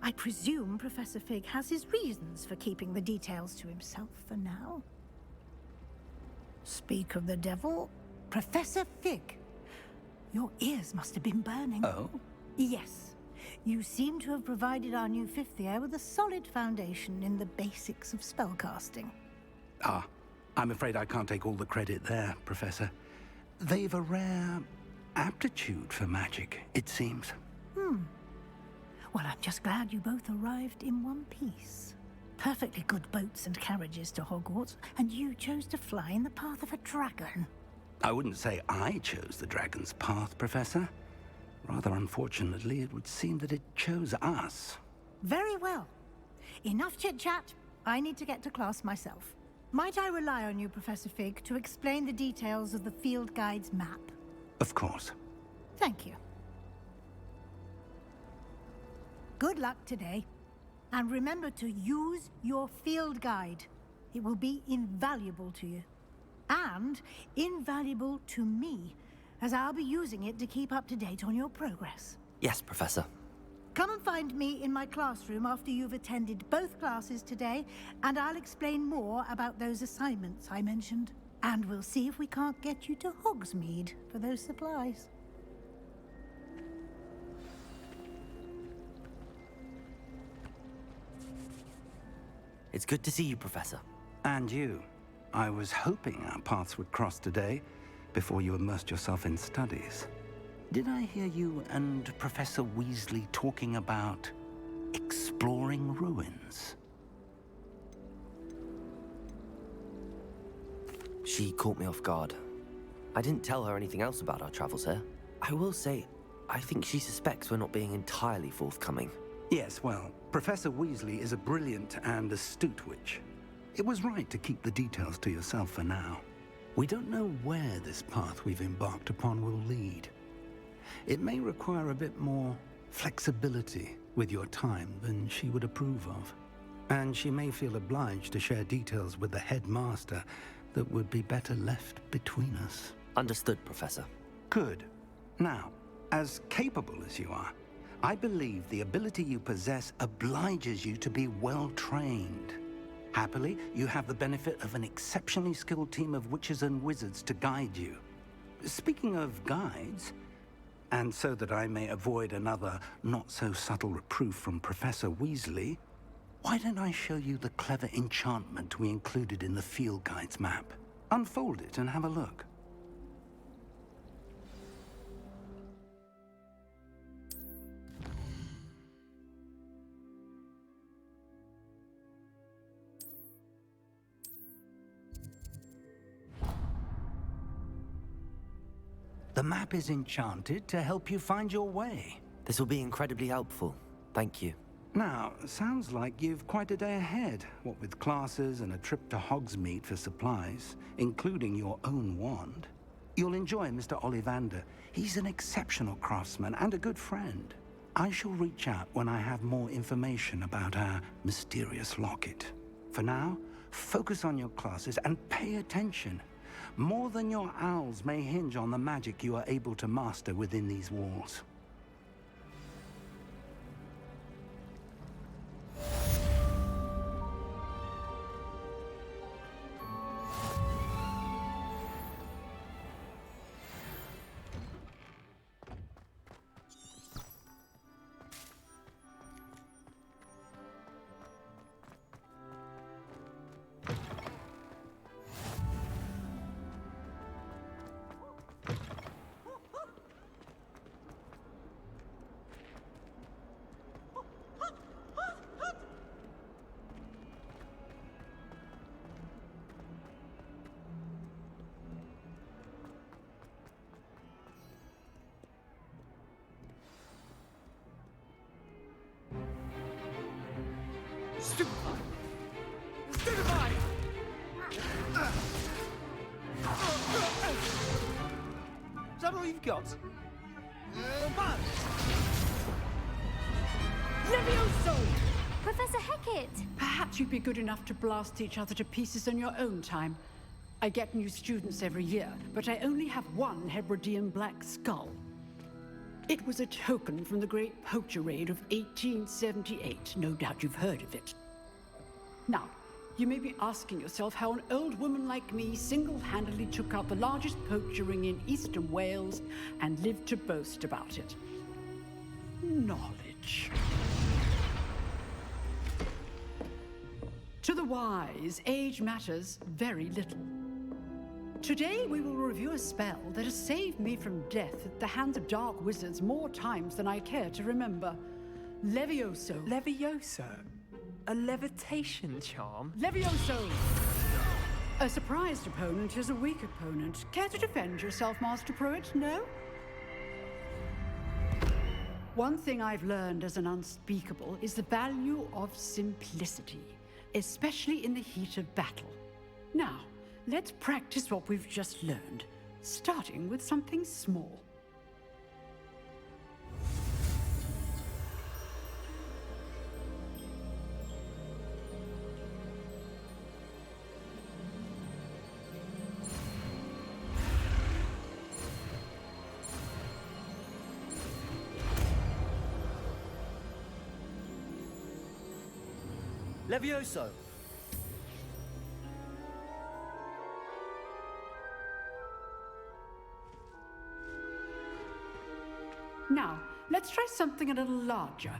I presume Professor Fig has his reasons for keeping the details to himself for now. Speak of the devil, Professor Fig. Your ears must have been burning. Oh? Yes. You seem to have provided our new fifth year with a solid foundation in the basics of spellcasting. Ah, I'm afraid I can't take all the credit there, Professor. They've a rare aptitude for magic, it seems. Well, I'm just glad you both arrived in one piece. Perfectly good boats and carriages to Hogwarts, and you chose to fly in the path of a dragon. I wouldn't say I chose the dragon's path, Professor. Rather unfortunately, it would seem that it chose us. Very well. Enough chit-chat. I need to get to class myself. Might I rely on you, Professor Fig, to explain the details of the field guide's map? Of course. Thank you. Good luck today. And remember to use your field guide. It will be invaluable to you. And invaluable to me, as I'll be using it to keep up to date on your progress. Yes, Professor. Come and find me in my classroom after you've attended both classes today, and I'll explain more about those assignments I mentioned. And we'll see if we can't get you to Hogsmeade for those supplies. It's good to see you, Professor. And you. I was hoping our paths would cross today, before you immersed yourself in studies. Did I hear you and Professor Weasley talking about exploring ruins? She caught me off guard. I didn't tell her anything else about our travels here. I will say, I think she suspects we're not being entirely forthcoming. Yes, well, Professor Weasley is a brilliant and astute witch. It was right to keep the details to yourself for now. We don't know where this path we've embarked upon will lead. It may require a bit more flexibility with your time than she would approve of. And she may feel obliged to share details with the headmaster that would be better left between us. Understood, Professor. Good. Now, as capable as you are, I believe the ability you possess obliges you to be well-trained. Happily, you have the benefit of an exceptionally skilled team of witches and wizards to guide you. Speaking of guides, and so that I may avoid another not-so-subtle reproof from Professor Weasley, why don't I show you the clever enchantment we included in the field guide's map? Unfold it and have a look. The map is enchanted to help you find your way. This will be incredibly helpful. Thank you. Now, sounds like you've quite a day ahead, what with classes and a trip to Hogsmeade for supplies, including your own wand. You'll enjoy Mr. Ollivander. He's an exceptional craftsman and a good friend. I shall reach out when I have more information about our mysterious locket. For now, focus on your classes and pay attention. More than your owls may hinge on the magic you are able to master within these walls. Stupefy! Stupefy! Is that all you've got? Levioso! Professor Hecat! Perhaps you'd be good enough to blast each other to pieces in your own time. I get new students every year, but I only have one Hebridean black skull. It was a token from the Great Poacher Raid of 1878. No doubt you've heard of it. Now, you may be asking yourself how an old woman like me single-handedly took out the largest poacher ring in eastern Wales and lived to boast about it. Knowledge. To the wise, age matters very little. Today, we will review a spell that has saved me from death at the hands of dark wizards more times than I care to remember. Levioso. Levioso? A levitation charm? Levioso! A surprised opponent is a weak opponent. Care to defend yourself, Master Pruitt? No? One thing I've learned as an unspeakable is the value of simplicity, especially in the heat of battle. Now, let's practice what we've just learned, starting with something small. Levioso! Now, let's try something a little larger.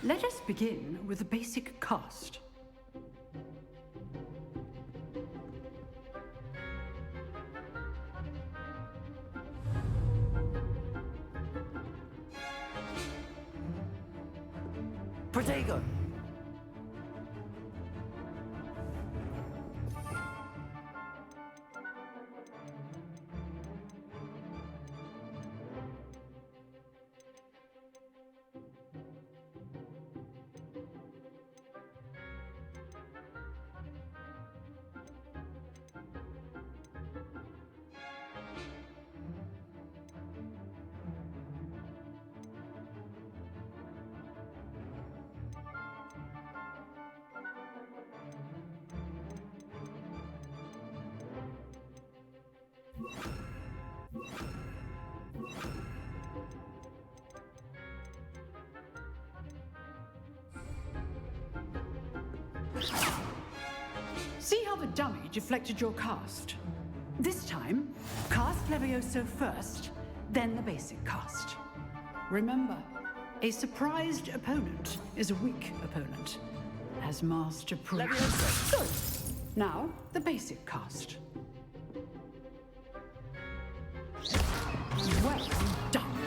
Let us begin with the basic cast. Protego! See how the dummy deflected your cast? This time, cast Levioso first, then the basic cast. Remember, a surprised opponent is a weak opponent. As Master Priest. Levioso! Good. Now, the basic cast. Well done.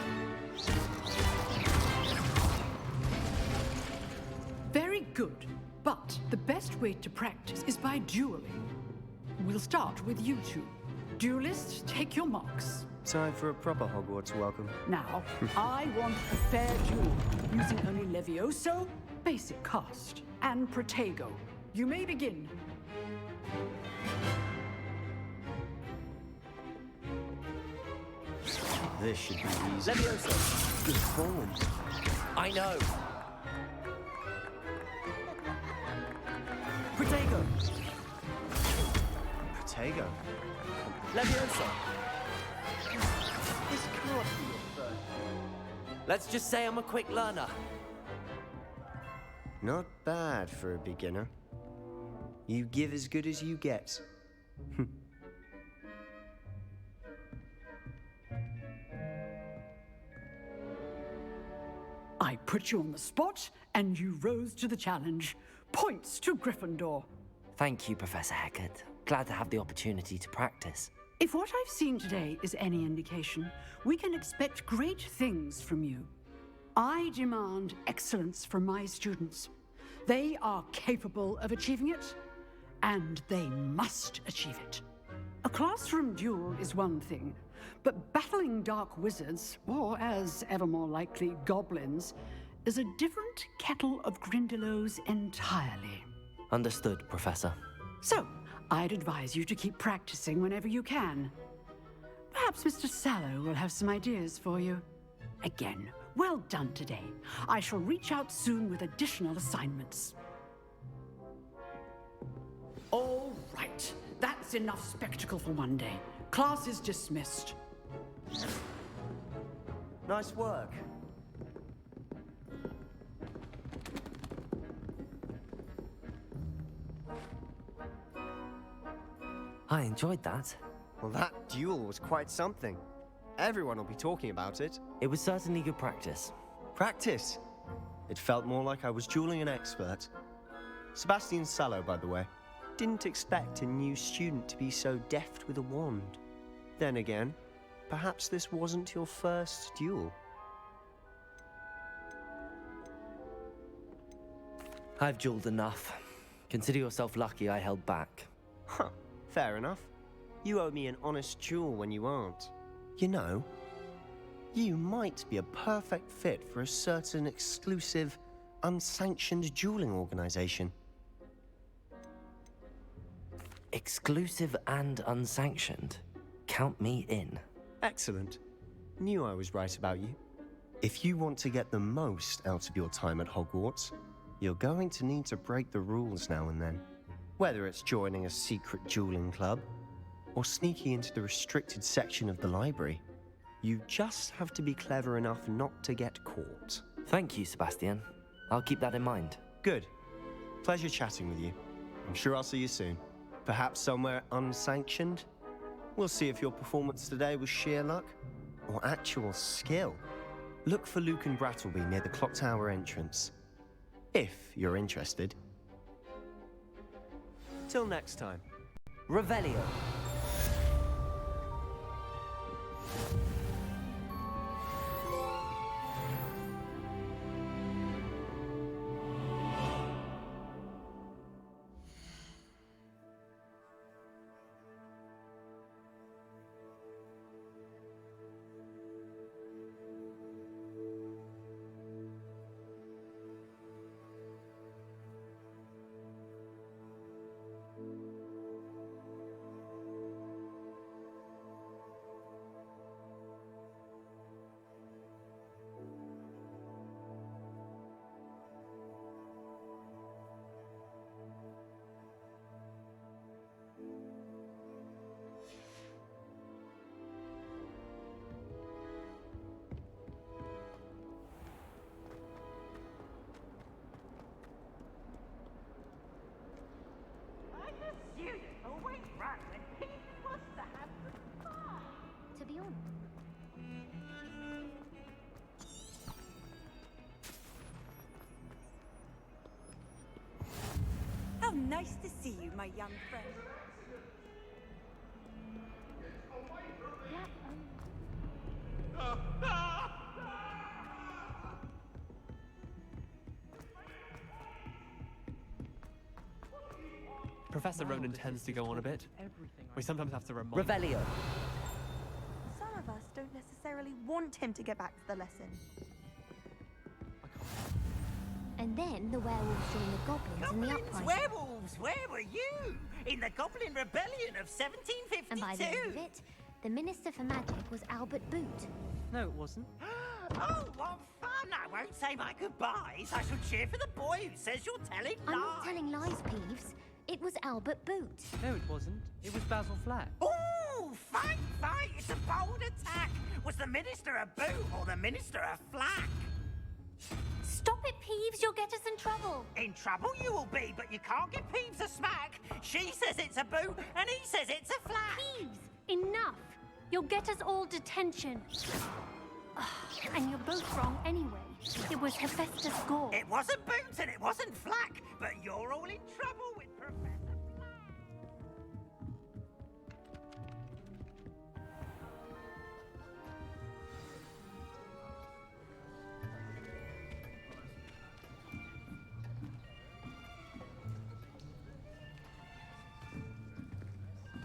Very good. But the best way to practice is by dueling. We'll start with you two. Duelists, take your marks. Time for a proper Hogwarts welcome. Now, I want a fair duel, using only Levioso, basic cast, and Protego. You may begin. This should be easy. Levioso! Good form. I know! Protego! Protego. Levioso! This can't be your first. Let's just say I'm a quick learner. Not bad for a beginner. You give as good as you get. I put you on the spot, and you rose to the challenge. Points to Gryffindor. Thank you, Professor Hecat. Glad to have the opportunity to practice. If what I've seen today is any indication, we can expect great things from you. I demand excellence from my students. They are capable of achieving it, and they must achieve it. A classroom duel is one thing, but battling dark wizards, or as ever more likely, goblins, is a different kettle of Grindylows entirely. Understood, Professor. So, I'd advise you to keep practicing whenever you can. Perhaps Mr. Sallow will have some ideas for you. Again, well done today. I shall reach out soon with additional assignments. All right, that's enough spectacle for one day. Class is dismissed. Nice work. I enjoyed that. Well, that duel was quite something. Everyone will be talking about it. It was certainly good practice. Practice? It felt more like I was dueling an expert. Sebastian Sallow, by the way. Didn't expect a new student to be so deft with a wand. Then again, perhaps this wasn't your first duel. I've dueled enough. Consider yourself lucky I held back. Huh, fair enough. You owe me an honest duel when you aren't. You know, you might be a perfect fit for a certain exclusive, unsanctioned dueling organization. Exclusive and unsanctioned? Count me in. Excellent. Knew I was right about you. If you want to get the most out of your time at Hogwarts, you're going to need to break the rules now and then. Whether it's joining a secret dueling club, or sneaking into the restricted section of the library. You just have to be clever enough not to get caught. Thank you, Sebastian. I'll keep that in mind. Good. Pleasure chatting with you. I'm sure I'll see you soon. Perhaps somewhere unsanctioned? We'll see if your performance today was sheer luck or actual skill. Look for Luke and Brattleby near the clock tower entrance. If you're interested. Till next time. Revelio. To be honest. How nice to see you, my young friend. Professor Ronan tends to go on a bit. We sometimes have to remind Revelio. Some of us don't necessarily want him to get back to the lesson. And then the werewolves joined the goblins in the uprising. Werewolves, where were you? In the Goblin Rebellion of 1752? And by the end of it, the Minister for Magic was Albert Boot. No, it wasn't. Oh, what fun! I won't say my goodbyes. I shall cheer for the boy who says you're telling lies. I'm not telling lies, Peeves. It was Albert Boot. No, it wasn't. It was Basil Flack. Ooh, fight! It's a bold attack! Was the Minister a Boot or the Minister a Flack? Stop it, Peeves. You'll get us in trouble. In trouble you will be, but you can't give Peeves a smack. She says it's a Boot and he says it's a Flack. Peeves, enough. You'll get us all detention. And you're both wrong anyway. It was Hephaestus Gore. It wasn't Boot and it wasn't Flack, but you're all in trouble with Professor Flack.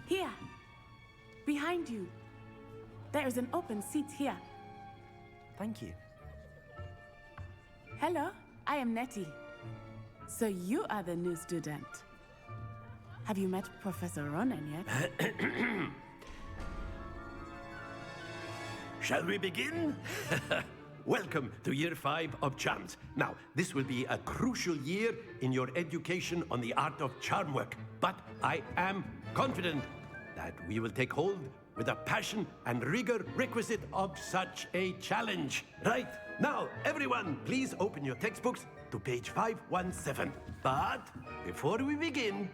Here. Behind you. There is an open seat here. Thank you. Hello, I am Nettie. So you are the new student. Have you met Professor Ronan yet? Shall we begin? Welcome to Year 5 of Charms. Now, this will be a crucial year in your education on the art of charm work, but I am confident that we will take hold with the passion and rigor requisite of such a challenge. Right, now, everyone, please open your textbooks to page 517. But before we begin,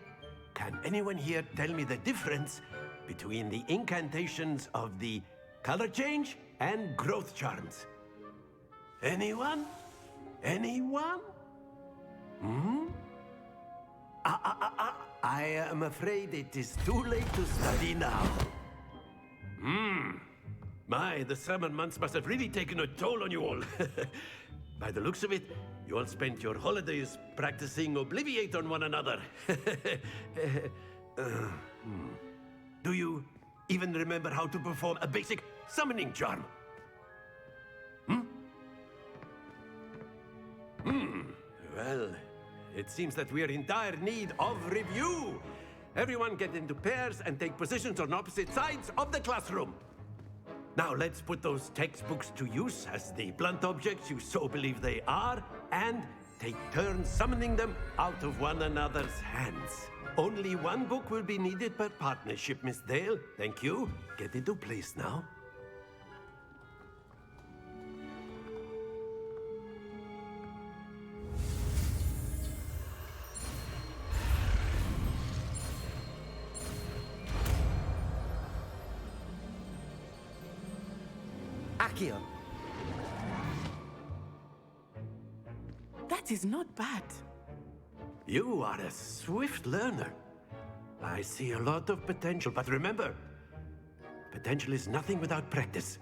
can anyone here tell me the difference between the incantations of the color change and growth charms? Anyone? Anyone? I am afraid it is too late to study now. My, the summer months must have really taken a toll on you all. By the looks of it, you all spent your holidays practicing Obliviate on one another. Do you even remember how to perform a basic summoning charm? Well, it seems that we are in dire need of review. Everyone get into pairs and take positions on opposite sides of the classroom. Now let's put those textbooks to use as the blunt objects you so believe they are, and take turns summoning them out of one another's hands. Only one book will be needed per partnership, Miss Dale. Thank you. Get into place now. Accio. That is not bad. You are a swift learner. I see a lot of potential, but remember, potential is nothing without practice.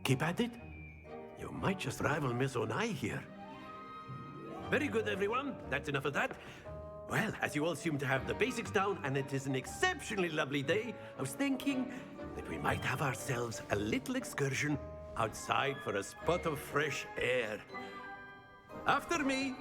Keep at it. You might just rival Miss Onai here. Very good, everyone. That's enough of that. Well, as you all seem to have the basics down, and it is an exceptionally lovely day, I was thinking that we might have ourselves a little excursion outside for a spot of fresh air. After me.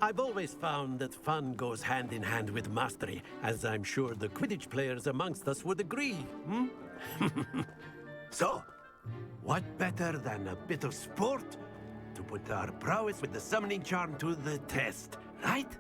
I've always found that fun goes hand in hand with mastery, as I'm sure the Quidditch players amongst us would agree, hmm? So, what better than a bit of sport to put our prowess with the summoning charm to the test, right?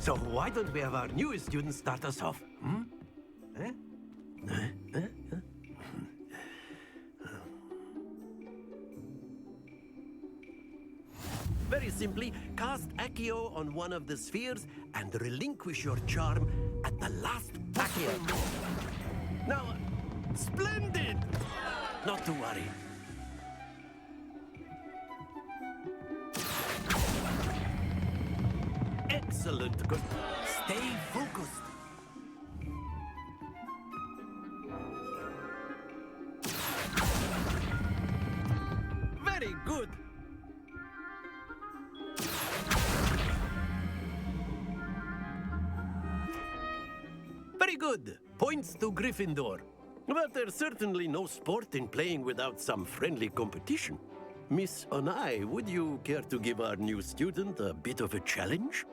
So why don't we have our newest student start us off? Hmm? Very simply, cast Accio on one of the spheres and relinquish your charm at the last possible moment. Now, splendid! Not to worry. Excellent. Good. Stay focused. Very good. Very good. Points to Gryffindor. But there's certainly no sport in playing without some friendly competition. Miss Onai, would you care to give our new student a bit of a challenge?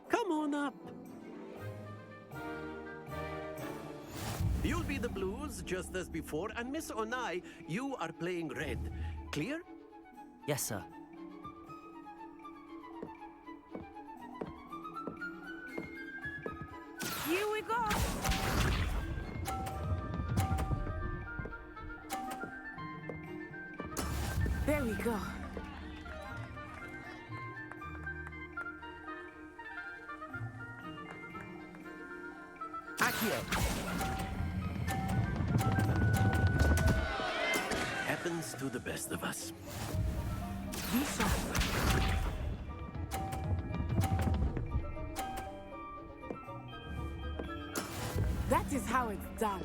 Come on up. You'll be the blues, just as before, and Miss Onai, you are playing red. Clear? Yes, sir. Here we go. There we go. Accio. Happens to the best of us. Lisa. That is how it's done.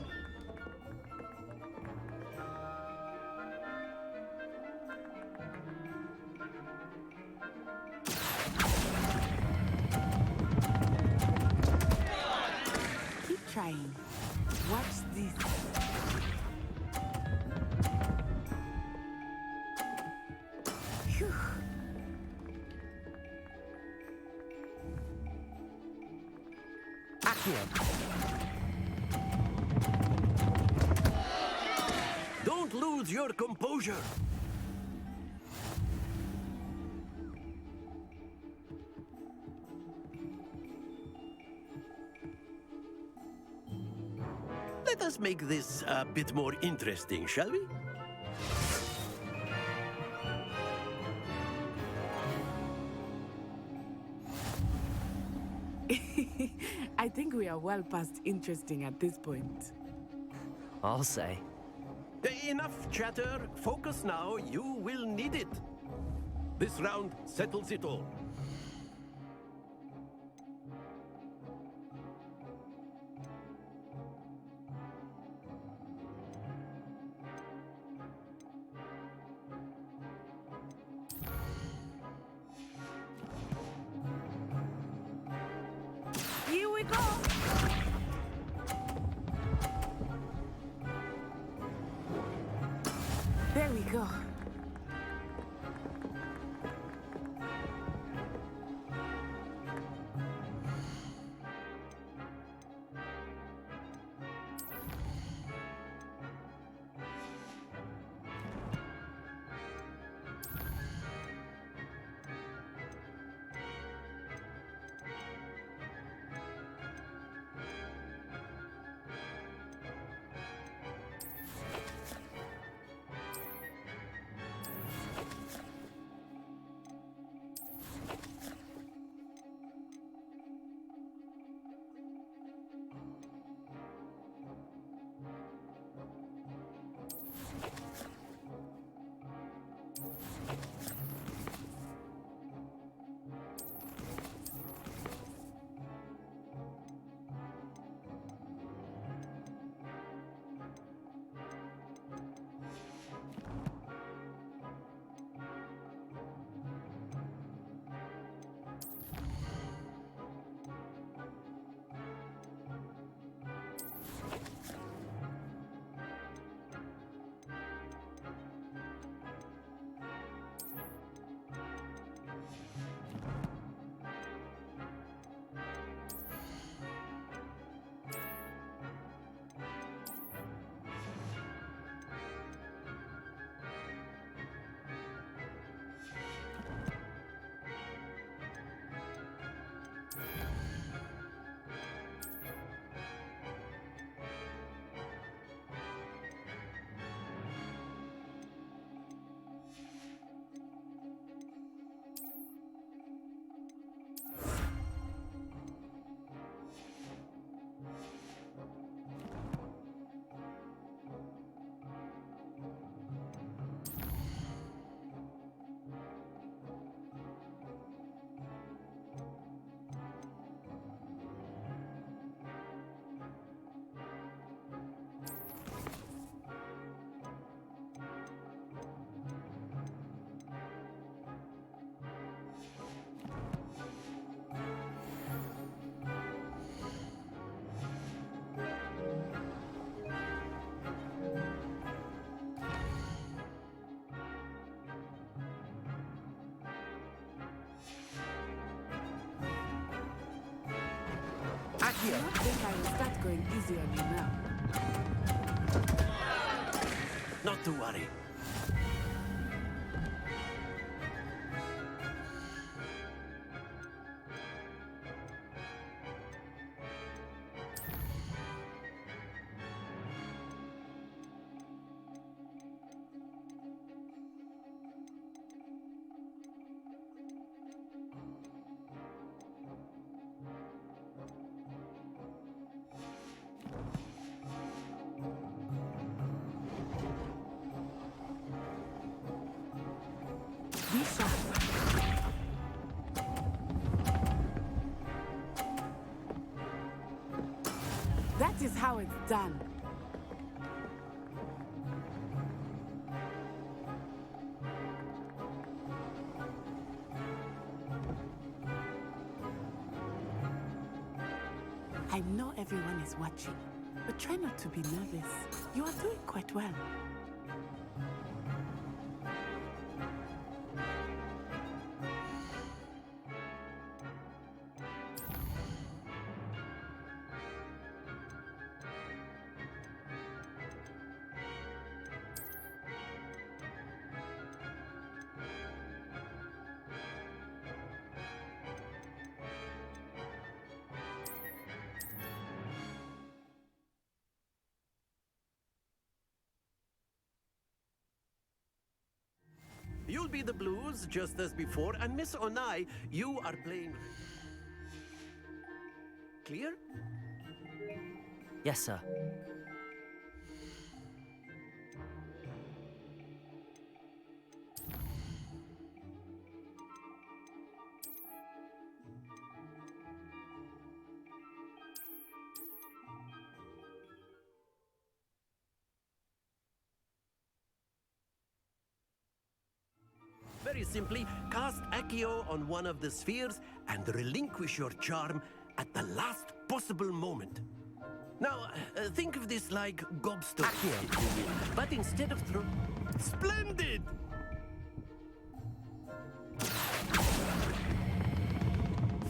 Keep trying. Watch this. Phew. Accio. Don't lose your composure. Let us make this a bit more interesting, shall we? I think we are well past interesting at this point. I'll say. Enough chatter. Focus now. You will need it. This round settles it all. Here we go. There we go. Akio, I think I will start going easy on you now. Not to worry. Be sharp. That is how it's done. I know everyone is watching, but try not to be nervous. You are doing quite well. You'll be the blues, just as before, and Miss Onai, you are playing... Clear? Yes, sir. Very simply, cast Accio on one of the spheres and relinquish your charm at the last possible moment. Now, think of this like gobstone, but instead of Splendid!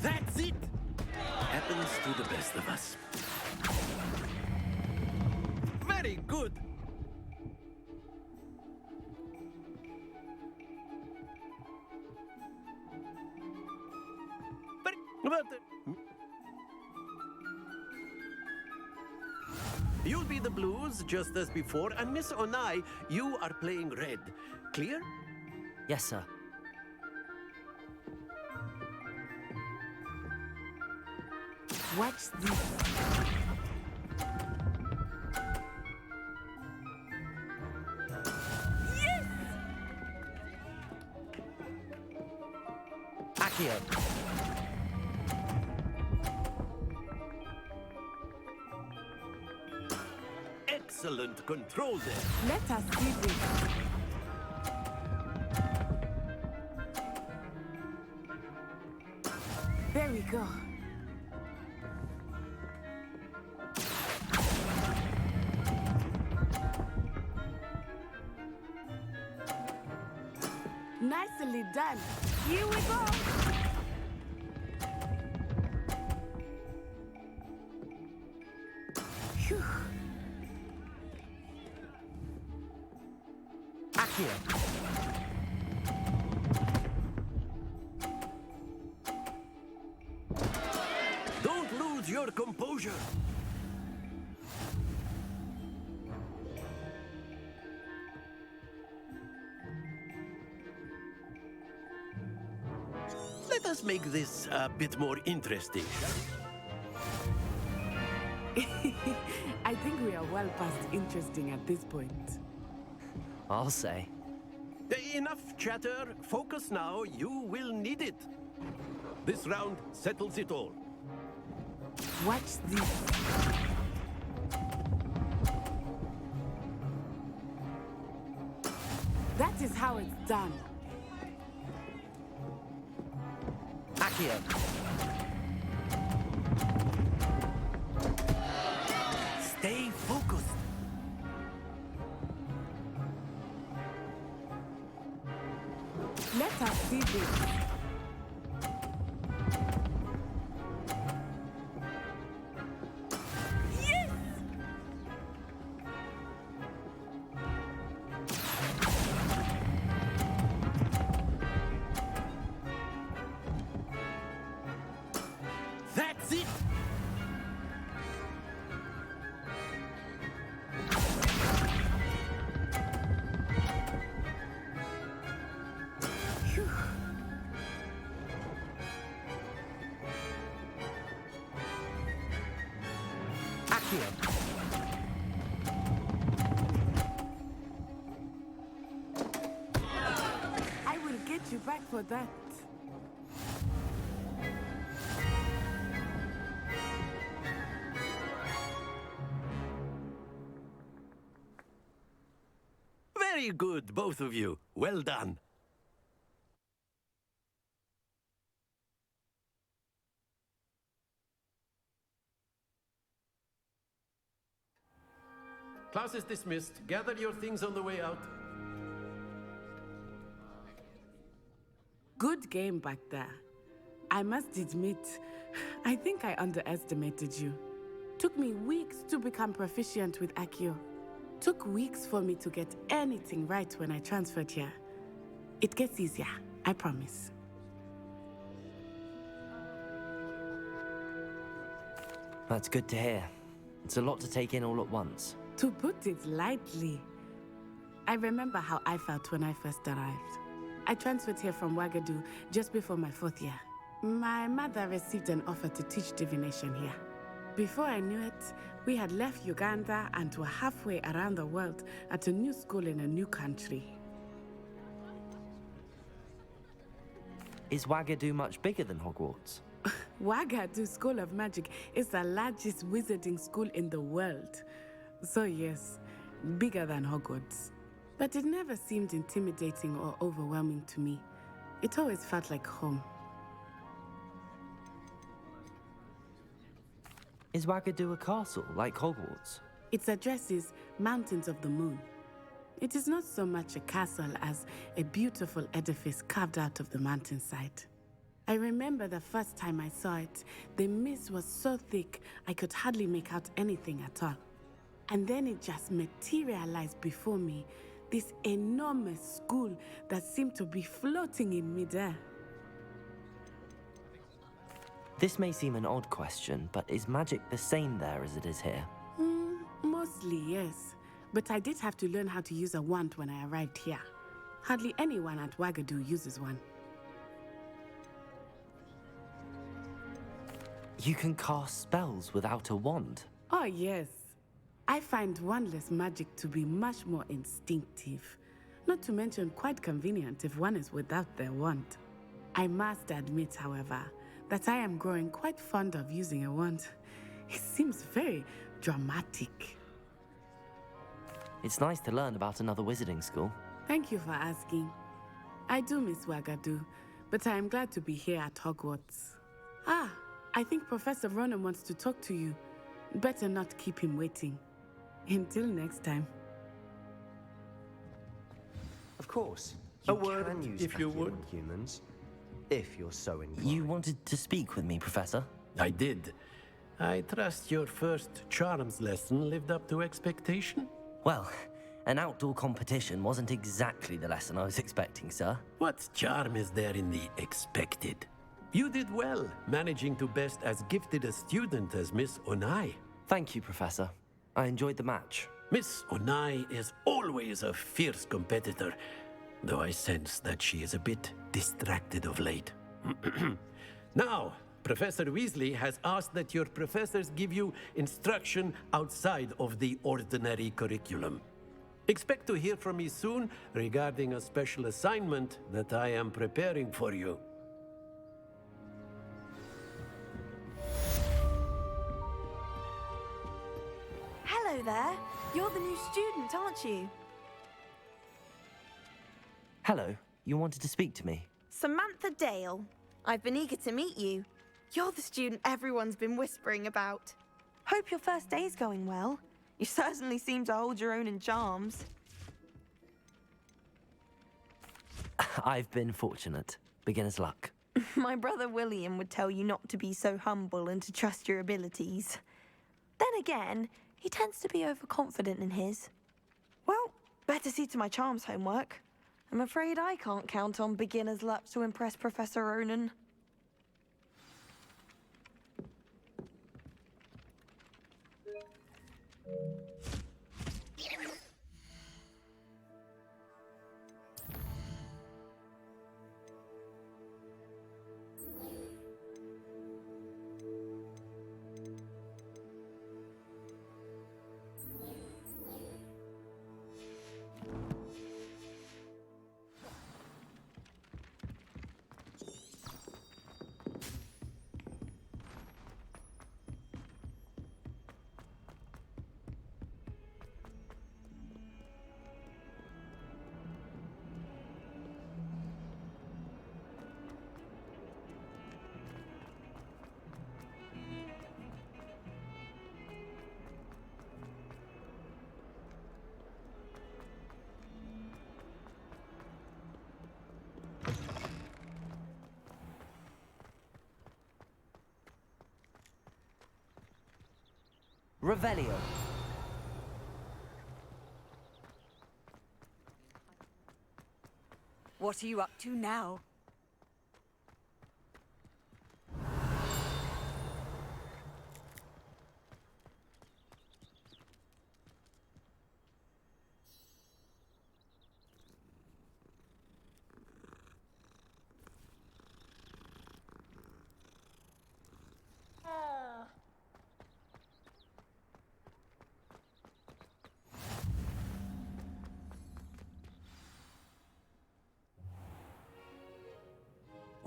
That's it! Happens to the best of us. Very good! You'll be the blues, just as before, and Miss Onai, you are playing red. Clear? Yes, sir. Watch this. Yes! Accio. Excellent control there. Let us see this. There we go. Nicely done. Here we go. Phew. Accio. Don't lose your composure. Let us make this a bit more interesting. I think we are well past interesting at this point. I'll say. Enough chatter. Focus now. You will need it. This round settles it all. Watch this. That is how it's done. Accio. Stay focused. Let us see this. Yes! That's it. I will get you back for that. Very good, both of you. Well done. Class is dismissed. Gather your things on the way out. Good game back there. I must admit, I think I underestimated you. Took me weeks to become proficient with Accio. Took weeks for me to get anything right when I transferred here. It gets easier, I promise. That's good to hear. It's a lot to take in all at once. To put it lightly, I remember how I felt when I first arrived. I transferred here from Ouagadougou just before my 4th year. My mother received an offer to teach divination here. Before I knew it, we had left Uganda and were halfway around the world at a new school in a new country. Is Ouagadougou much bigger than Hogwarts? Ouagadougou School of Magic is the largest wizarding school in the world. So yes, bigger than Hogwarts. But it never seemed intimidating or overwhelming to me. It always felt like home. Is Ouagadougou a castle, like Hogwarts? Its address is Mountains of the Moon. It is not so much a castle as a beautiful edifice carved out of the mountainside. I remember the first time I saw it, the mist was so thick I could hardly make out anything at all. And then it just materialized before me, this enormous school that seemed to be floating in midair. This may seem an odd question, but is magic the same there as it is here? Mostly, yes. But I did have to learn how to use a wand when I arrived here. Hardly anyone at Wagadu uses one. You can cast spells without a wand? Oh, yes. I find wandless magic to be much more instinctive. Not to mention quite convenient if one is without their wand. I must admit, however, that I am growing quite fond of using a wand. It seems very dramatic. It's nice to learn about another wizarding school. Thank you for asking. I do miss Wagadu, but I am glad to be here at Hogwarts. Ah, I think Professor Ronan wants to talk to you. Better not keep him waiting. Until next time. Of course. You A word can use if you would. humans, if you're so inclined. You wanted to speak with me, Professor? I did. I trust your first charms lesson lived up to expectation? Well, an outdoor competition wasn't exactly the lesson I was expecting, sir. What charm is there in the expected? You did well, managing to best as gifted a student as Miss Onai. Thank you, Professor. I enjoyed the match. Miss Onai is always a fierce competitor, though I sense that she is a bit distracted of late. Now, Professor Weasley has asked that your professors give you instruction outside of the ordinary curriculum. Expect to hear from me soon regarding a special assignment that I am preparing for you. Hello there. You're the new student, aren't you? Hello, you wanted to speak to me? Samantha Dale. I've been eager to meet you. You're the student everyone's been whispering about. Hope your first day's going well. You certainly seem to hold your own in charms. I've been fortunate. Beginner's luck. My brother William would tell you not to be so humble and to trust your abilities. Then again, he tends to be overconfident in his. Well, better see to my charms homework. I'm afraid I can't count on beginner's luck to impress Professor Ronan. Revelio. What are you up to now?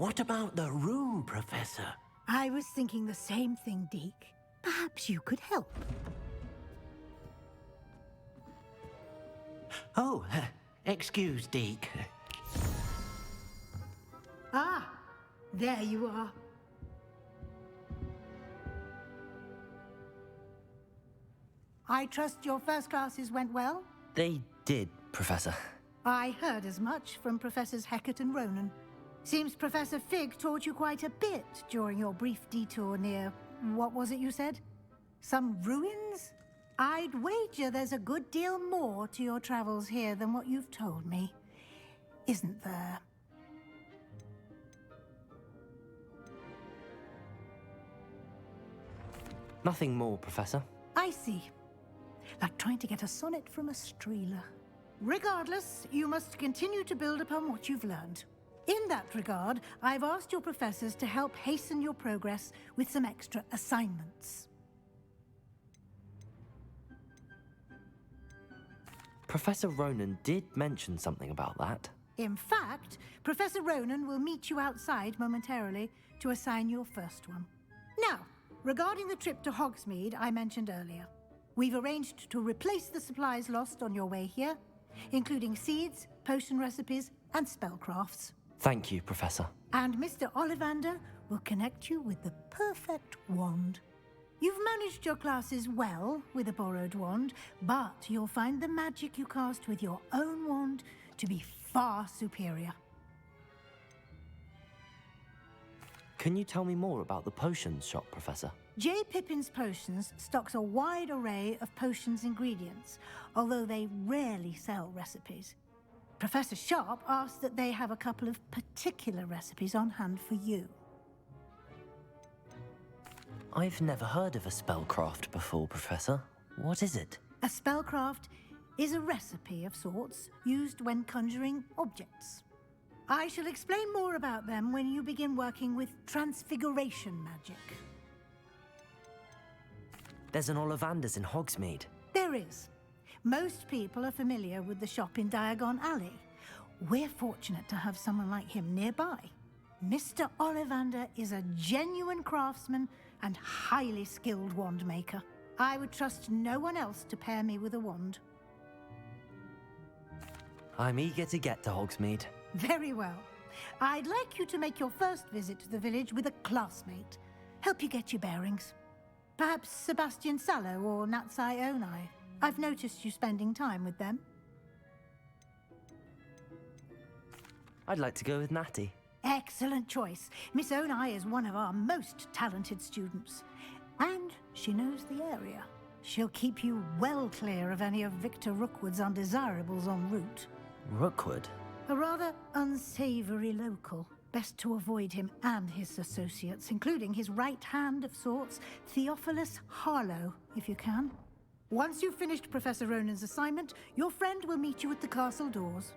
What about the room, Professor? I was thinking the same thing, Deke. Perhaps you could help. Oh, excuse, Deke. Ah, there you are. I trust your first classes went well? They did, Professor. I heard as much from Professors Hecat and Ronan. Seems Professor Fig taught you quite a bit during your brief detour near... what was it you said? Some ruins? I'd wager there's a good deal more to your travels here than what you've told me. Isn't there? Nothing more, Professor. I see. Like trying to get a sonnet from a streeler. Regardless, you must continue to build upon what you've learned. In that regard, I've asked your professors to help hasten your progress with some extra assignments. Professor Ronan did mention something about that. In fact, Professor Ronan will meet you outside momentarily to assign your first one. Now, regarding the trip to Hogsmeade I mentioned earlier, we've arranged to replace the supplies lost on your way here, including seeds, potion recipes, and spellcrafts. Thank you, Professor. And Mr. Ollivander will connect you with the perfect wand. You've managed your classes well with a borrowed wand, but you'll find the magic you cast with your own wand to be far superior. Can you tell me more about the potions shop, Professor? J. Pippin's Potions stocks a wide array of potions ingredients, although they rarely sell recipes. Professor Sharp asked that they have a couple of particular recipes on hand for you. I've never heard of a spellcraft before, Professor. What is it? A spellcraft is a recipe of sorts used when conjuring objects. I shall explain more about them when you begin working with transfiguration magic. There's an Ollivander's in Hogsmeade. There is. Most people are familiar with the shop in Diagon Alley. We're fortunate to have someone like him nearby. Mr. Ollivander is a genuine craftsman and highly skilled wand maker. I would trust no one else to pair me with a wand. I'm eager to get to Hogsmeade. Very well. I'd like you to make your first visit to the village with a classmate. Help you get your bearings. Perhaps Sebastian Sallow or Natsai Onai. I've noticed you spending time with them. I'd like to go with Natty. Excellent choice. Miss Onai is one of our most talented students. And she knows the area. She'll keep you well clear of any of Victor Rookwood's undesirables en route. Rookwood? A rather unsavory local. Best to avoid him and his associates, including his right hand of sorts, Theophilus Harlow, if you can. Once you've finished Professor Ronan's assignment, your friend will meet you at the castle doors.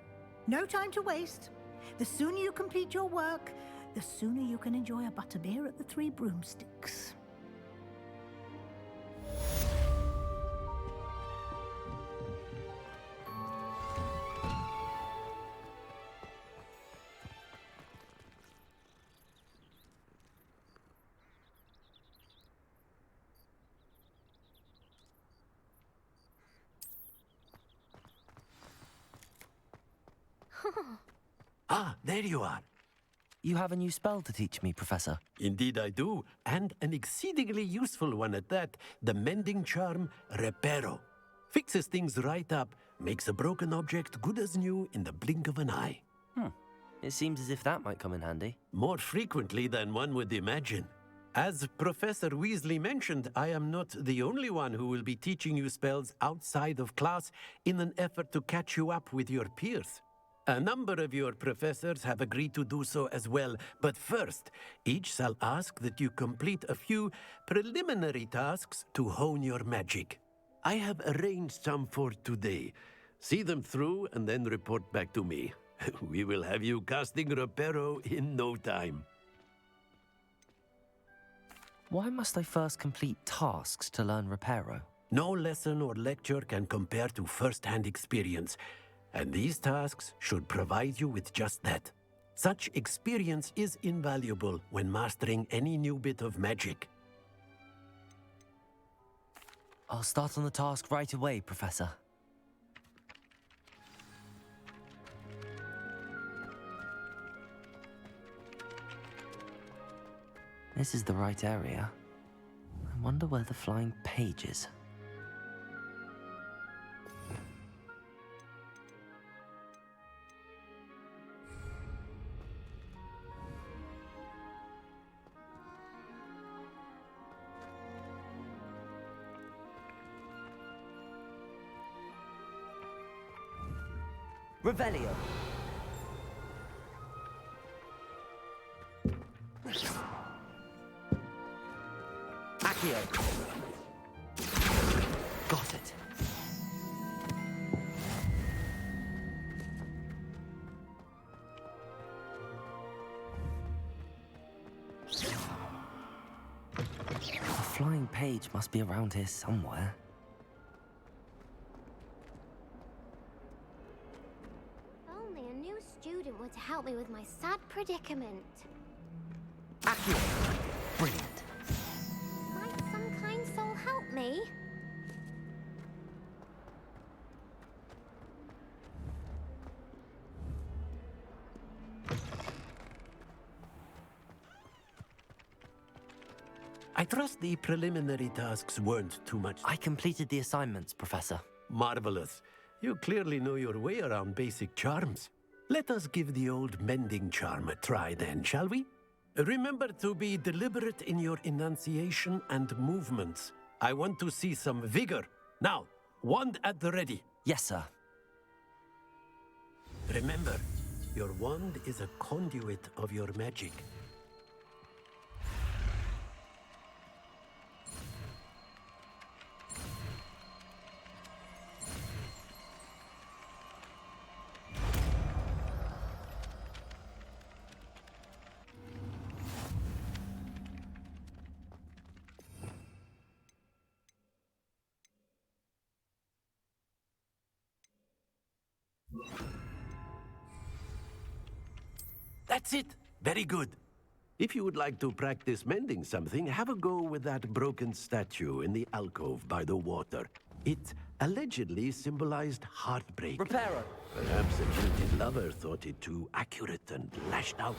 No time to waste. The sooner you complete your work, the sooner you can enjoy a butterbeer at the Three Broomsticks. Ah, there you are. You have a new spell to teach me, Professor. Indeed I do, and an exceedingly useful one at that. The mending charm, Reparo. Fixes things right up, makes a broken object good as new in the blink of an eye. It seems as if that might come in handy. More frequently than one would imagine. As Professor Weasley mentioned, I am not the only one who will be teaching you spells outside of class in an effort to catch you up with your peers. A number of your professors have agreed to do so as well, but first, each shall ask that you complete a few preliminary tasks to hone your magic. I have arranged some for today. See them through and then report back to me. We will have you casting Reparo in no time. Why must I first complete tasks to learn Reparo? No lesson or lecture can compare to first-hand experience. And these tasks should provide you with just that. Such experience is invaluable when mastering any new bit of magic. I'll start on the task right away, Professor. This is the right area. I wonder where the flying page is. Revelio. Accio. Got it. The flying page must be around here somewhere. Only a new student were to help me with my sad predicament. Accio. Brilliant. Might some kind soul help me? I trust the preliminary tasks weren't too much. I completed the assignments, Professor. Marvelous. You clearly know your way around basic charms. Let us give the old mending charm a try then, shall we? Remember to be deliberate in your enunciation and movements. I want to see some vigor. Now, wand at the ready. Yes, sir. Remember, your wand is a conduit of your magic. That's it. Very good. If you would like to practice mending something, have a go with that broken statue in the alcove by the water. It allegedly symbolized heartbreak. Reparo. Perhaps a jilted lover thought it too accurate and lashed out.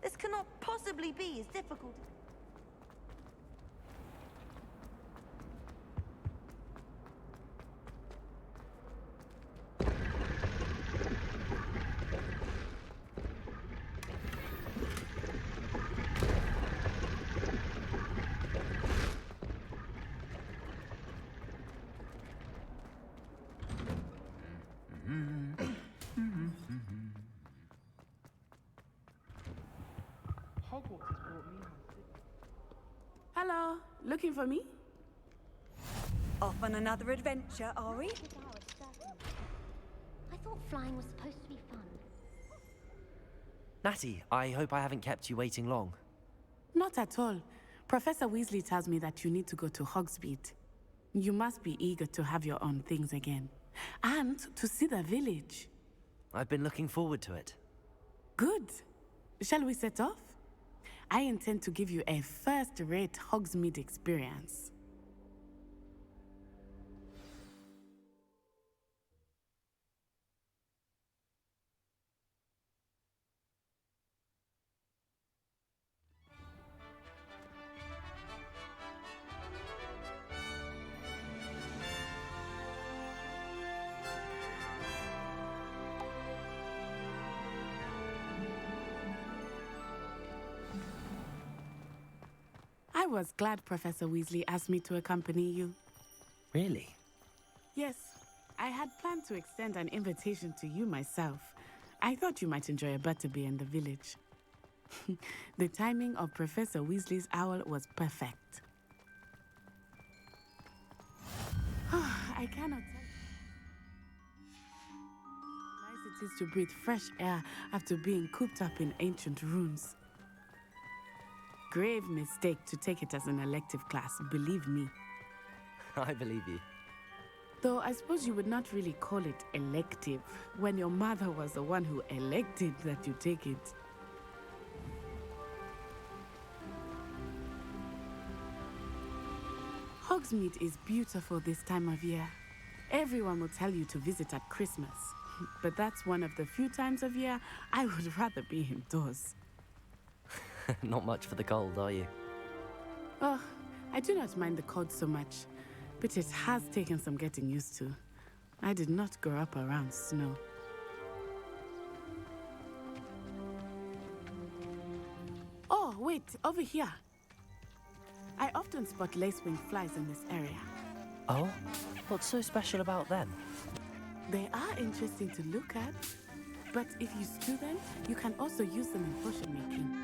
This cannot possibly be as difficult. Hogwarts has brought me out. Hello, looking for me? Off on another adventure, are we? I thought flying was supposed to be fun. Natty, I hope I haven't kept you waiting long. Not at all. Professor Weasley tells me that you need to go to Hogsmeade. You must be eager to have your own things again. And to see the village. I've been looking forward to it. Good. Shall we set off? I intend to give you a first-rate Hogsmeade experience. I was glad Professor Weasley asked me to accompany you. Really? Yes, I had planned to extend an invitation to you myself. I thought you might enjoy a butterbeer in the village. The timing of Professor Weasley's owl was perfect. I cannot tell how nice it is to breathe fresh air after being cooped up in ancient rooms. Grave mistake to take it as an elective class, believe me. I believe you. Though I suppose you would not really call it elective when your mother was the one who elected that you take it. Hogsmeade is beautiful this time of year. Everyone will tell you to visit at Christmas. But that's one of the few times of year I would rather be indoors. Not much for the cold, are you? Oh, I do not mind the cold so much, but it has taken some getting used to. I did not grow up around snow. Oh, wait, over here. I often spot lacewing flies in this area. Oh? What's so special about them? They are interesting to look at, but if you stew them, you can also use them in potion making.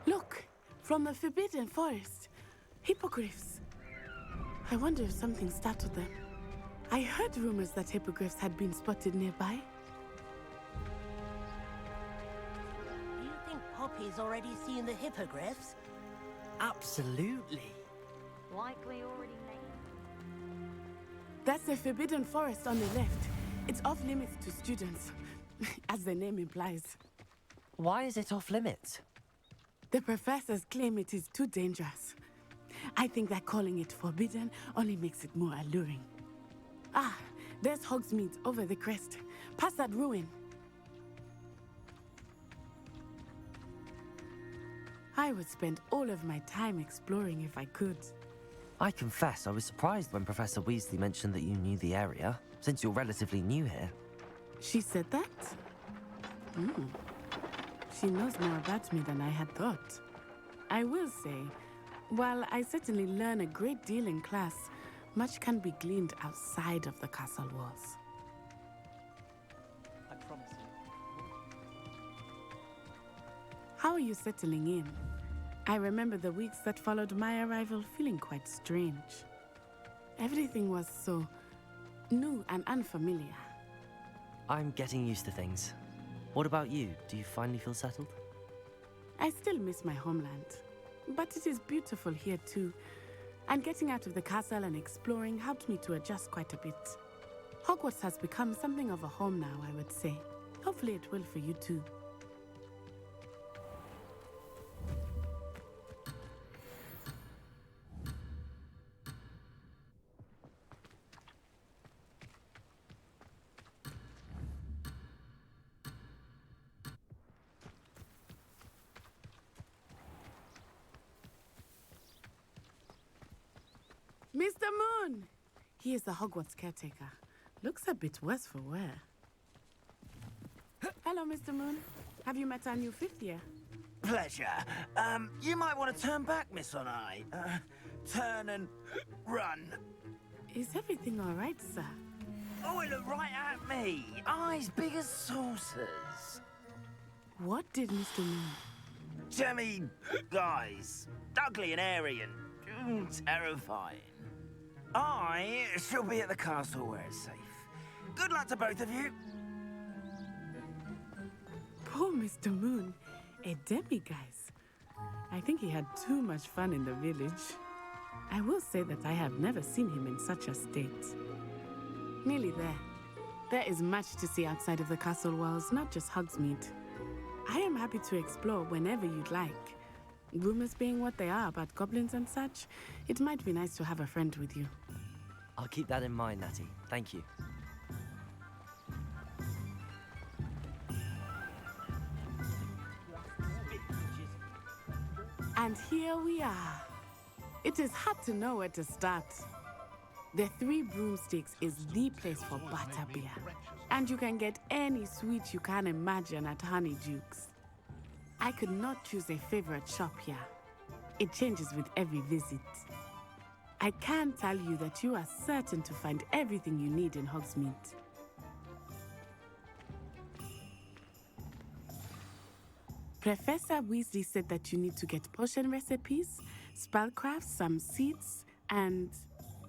Look, from the Forbidden Forest, hippogriffs. I wonder if something startled them. I heard rumors that hippogriffs had been spotted nearby. Do you think Poppy's already seen the hippogriffs? Absolutely. Likely already named. That's the Forbidden Forest on the left. It's off limits to students, as the name implies. Why is it off limits? The professors claim it is too dangerous. I think that calling it forbidden only makes it more alluring. Ah, there's Hogsmeade over the crest, past that ruin. I would spend all of my time exploring if I could. I confess I was surprised when Professor Weasley mentioned that you knew the area, since you're relatively new here. She said that? She knows more about me than I had thought. I will say, while I certainly learn a great deal in class, much can be gleaned outside of the castle walls. I promise you. How are you settling in? I remember the weeks that followed my arrival feeling quite strange. Everything was so new and unfamiliar. I'm getting used to things. What about you? Do you finally feel settled? I still miss my homeland, but it is beautiful here too. And getting out of the castle and exploring helped me to adjust quite a bit. Hogwarts has become something of a home now, I would say. Hopefully it will for you too. Mr. Moon! He is the Hogwarts caretaker. Looks a bit worse for wear. Hello, Mr. Moon. Have you met our new fifth year? Pleasure. You might want to turn back, Miss Onai. Turn and run. Is everything all right, sir? Oh, it looked right at me. Eyes big as saucers. What did Mr. Moon? Jemmy guys. Ugly and airy and terrifying. I shall be at the castle where it's safe. Good luck to both of you. Poor Mr. Moon. A demiguise. I think he had too much fun in the village. I will say that I have never seen him in such a state. Nearly there. There is much to see outside of the castle walls, not just Hogsmeade. I am happy to explore whenever you'd like. Rumors being what they are about goblins and such, it might be nice to have a friend with you. I'll keep that in mind, Natty. Thank you. And here we are. It is hard to know where to start. The Three Broomsticks is the place for butterbeer. And you can get any sweet you can imagine at Honeydukes. I could not choose a favorite shop here. It changes with every visit. I can tell you that you are certain to find everything you need in Hogsmeade. Professor Weasley said that you need to get potion recipes, spellcraft, some seeds, and...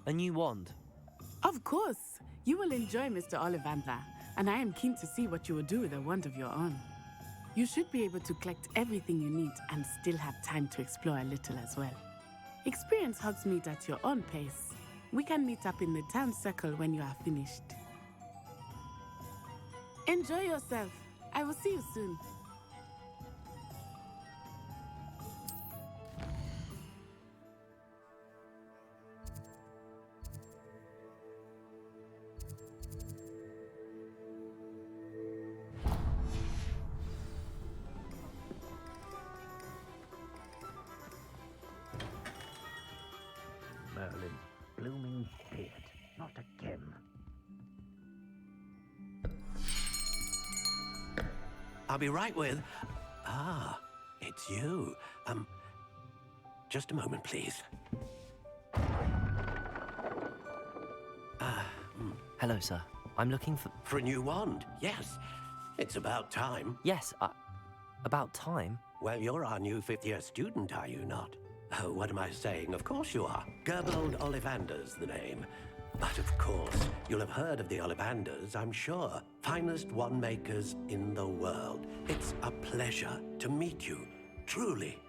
A new wand. Of course! You will enjoy Mr. Ollivander, and I am keen to see what you will do with a wand of your own. You should be able to collect everything you need and still have time to explore a little as well. Experience Hogsmeade at your own pace. We can meet up in the town circle when you are finished. Enjoy yourself. I will see you soon. Merlin's blooming beard. Not again. I'll be right with... Ah, it's you. Just a moment, please. Hello, sir. I'm looking for... For a new wand, yes. It's about time. Yes, about time? Well, you're our new fifth-year student, are you not? Oh, what am I saying? Of course you are. Gerbold Ollivander's the name. But of course, you'll have heard of the Ollivanders, I'm sure. Finest wand makers in the world. It's a pleasure to meet you, truly.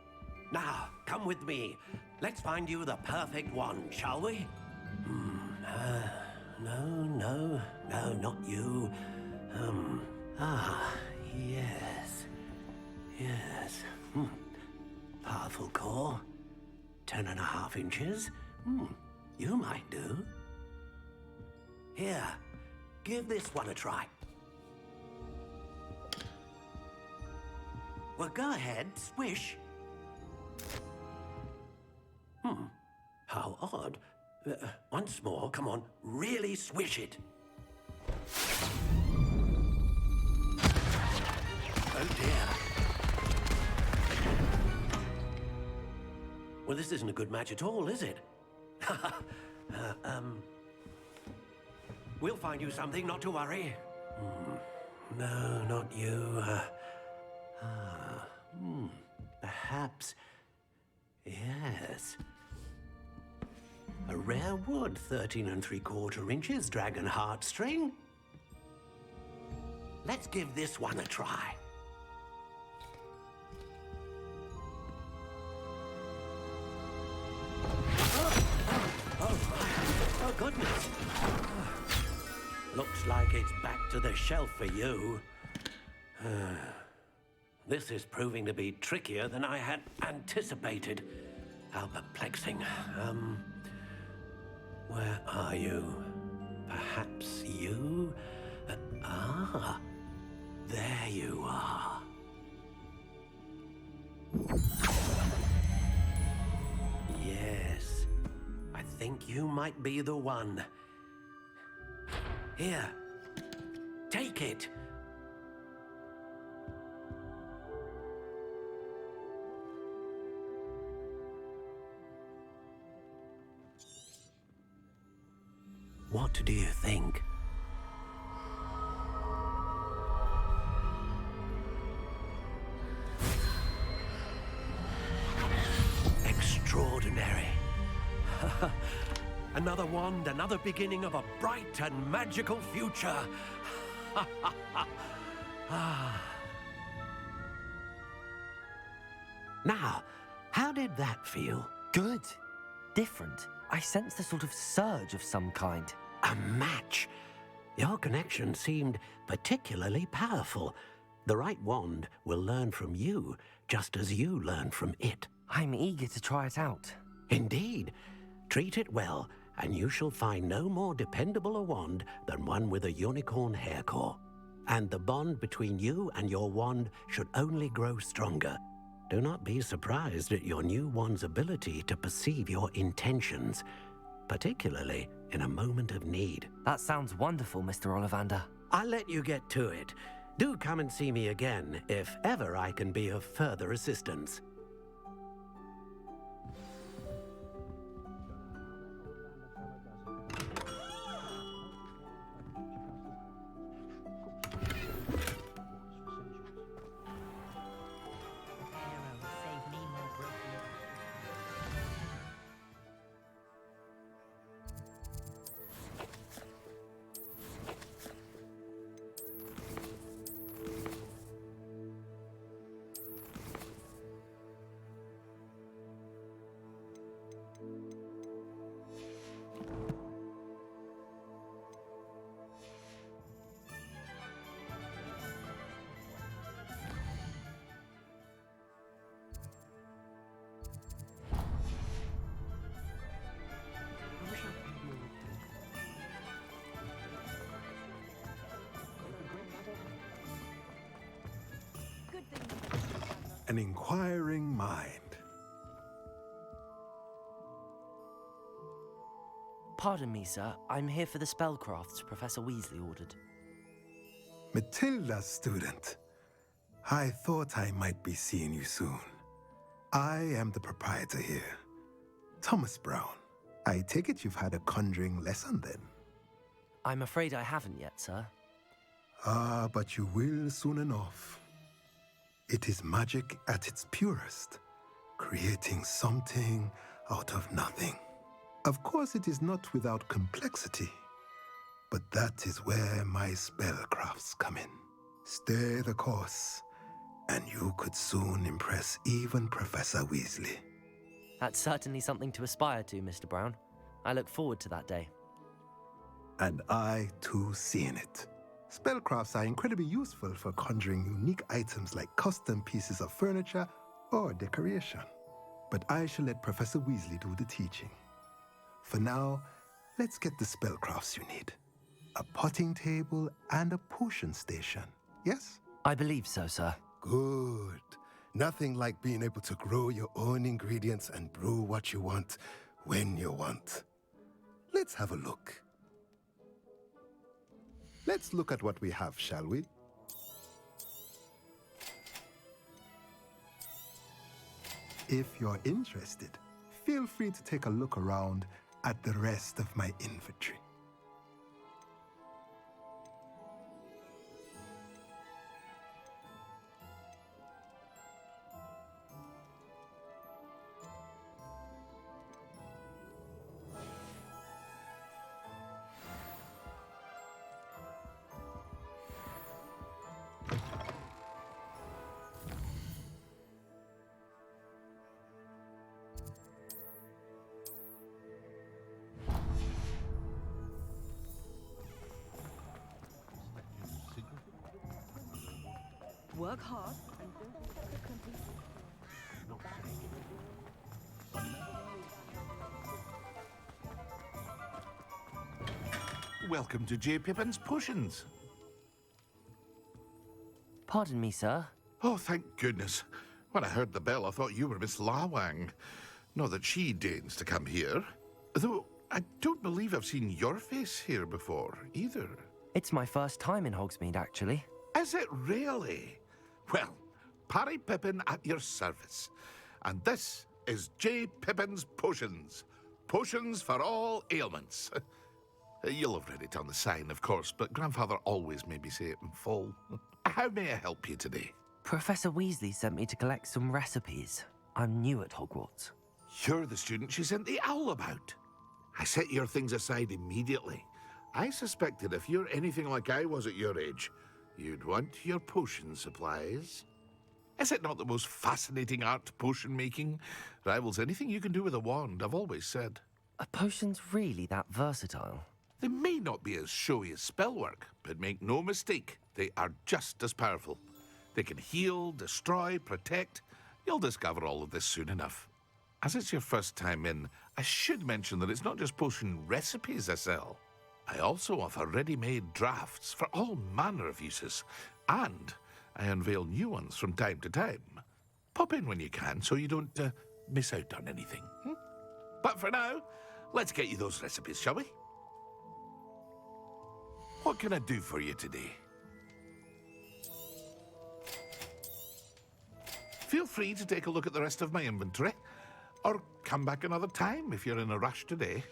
Now, come with me. Let's find you the perfect wand, shall we? No, not you. Yes. Powerful core. 10.5 inches. You might do. Here, give this one a try. Well, go ahead, swish. How odd. Once more, come on, really swish it. Oh dear. Well, this isn't a good match at all, is it? We'll find you something, not to worry. No, not you. Perhaps. Yes. A rare wood, 13 3/4 inches, dragon heartstring. Let's give this one a try. Oh, goodness. Looks like it's back to the shelf for you. This is proving to be trickier than I had anticipated. How perplexing. Where are you? Perhaps you? There you are. Yes, I think you might be the one. Here, take it. What do you think? Extraordinary. Another wand, another beginning of a bright and magical future. Now, how did that feel? Good. Different. I sensed a sort of surge of some kind. A match. Your connection seemed particularly powerful. The right wand will learn from you, just as you learn from it. I'm eager to try it out. Indeed. Treat it well, and you shall find no more dependable a wand than one with a unicorn hair core. And the bond between you and your wand should only grow stronger. Do not be surprised at your new wand's ability to perceive your intentions, particularly in a moment of need. That sounds wonderful, Mr. Ollivander. I'll let you get to it. Do come and see me again if ever I can be of further assistance. an inquiring mind. Pardon me, sir. I'm here for the spellcrafts Professor Weasley ordered. Matilda's student. I thought I might be seeing you soon. I am the proprietor here, Thomas Brown. I take it you've had a conjuring lesson then? I'm afraid I haven't yet, sir. Ah, but you will soon enough. It is magic at its purest, creating something out of nothing. Of course, it is not without complexity, but that is where my spellcrafts come in. Stay the course, and you could soon impress even Professor Weasley. That's certainly something to aspire to, Mr. Brown. I look forward to that day. And I, too, seeing it. Spellcrafts are incredibly useful for conjuring unique items like custom pieces of furniture or decoration. But I shall let Professor Weasley do the teaching. For now, let's get the spellcrafts you need. A potting table and a potion station, yes? I believe so, sir. Good. Nothing like being able to grow your own ingredients and brew what you want when you want. Let's have a look. Let's look at what we have, shall we? If you're interested, feel free to take a look around at the rest of my inventory. Work hard and Welcome to J. Pippin's Potions. Pardon me, sir. Oh, thank goodness. When I heard the bell, I thought you were Miss Lawang. Not that she deigns to come here. Though, I don't believe I've seen your face here before, either. It's my first time in Hogsmeade, actually. Is it really? Well, Parry Pippin at your service. And this is J. Pippin's Potions. Potions for all ailments. You'll have read it on the sign, of course, but Grandfather always made me say it in full. How may I help you today? Professor Weasley sent me to collect some recipes. I'm new at Hogwarts. You're the student she sent the owl about. I set your things aside immediately. I suspected if you're anything like I was at your age, you'd want your potion supplies. Is it not the most fascinating art, potion making? Rivals anything you can do with a wand, I've always said. Are potions really that versatile? They may not be as showy as spellwork, but make no mistake, they are just as powerful. They can heal, destroy, protect. You'll discover all of this soon enough. As it's your first time in, I should mention that it's not just potion recipes I sell. I also offer ready-made drafts for all manner of uses, and I unveil new ones from time to time. Pop in when you can so you don't miss out on anything. But for now, let's get you those recipes, shall we? What can I do for you today? Feel free to take a look at the rest of my inventory, or come back another time if you're in a rush today.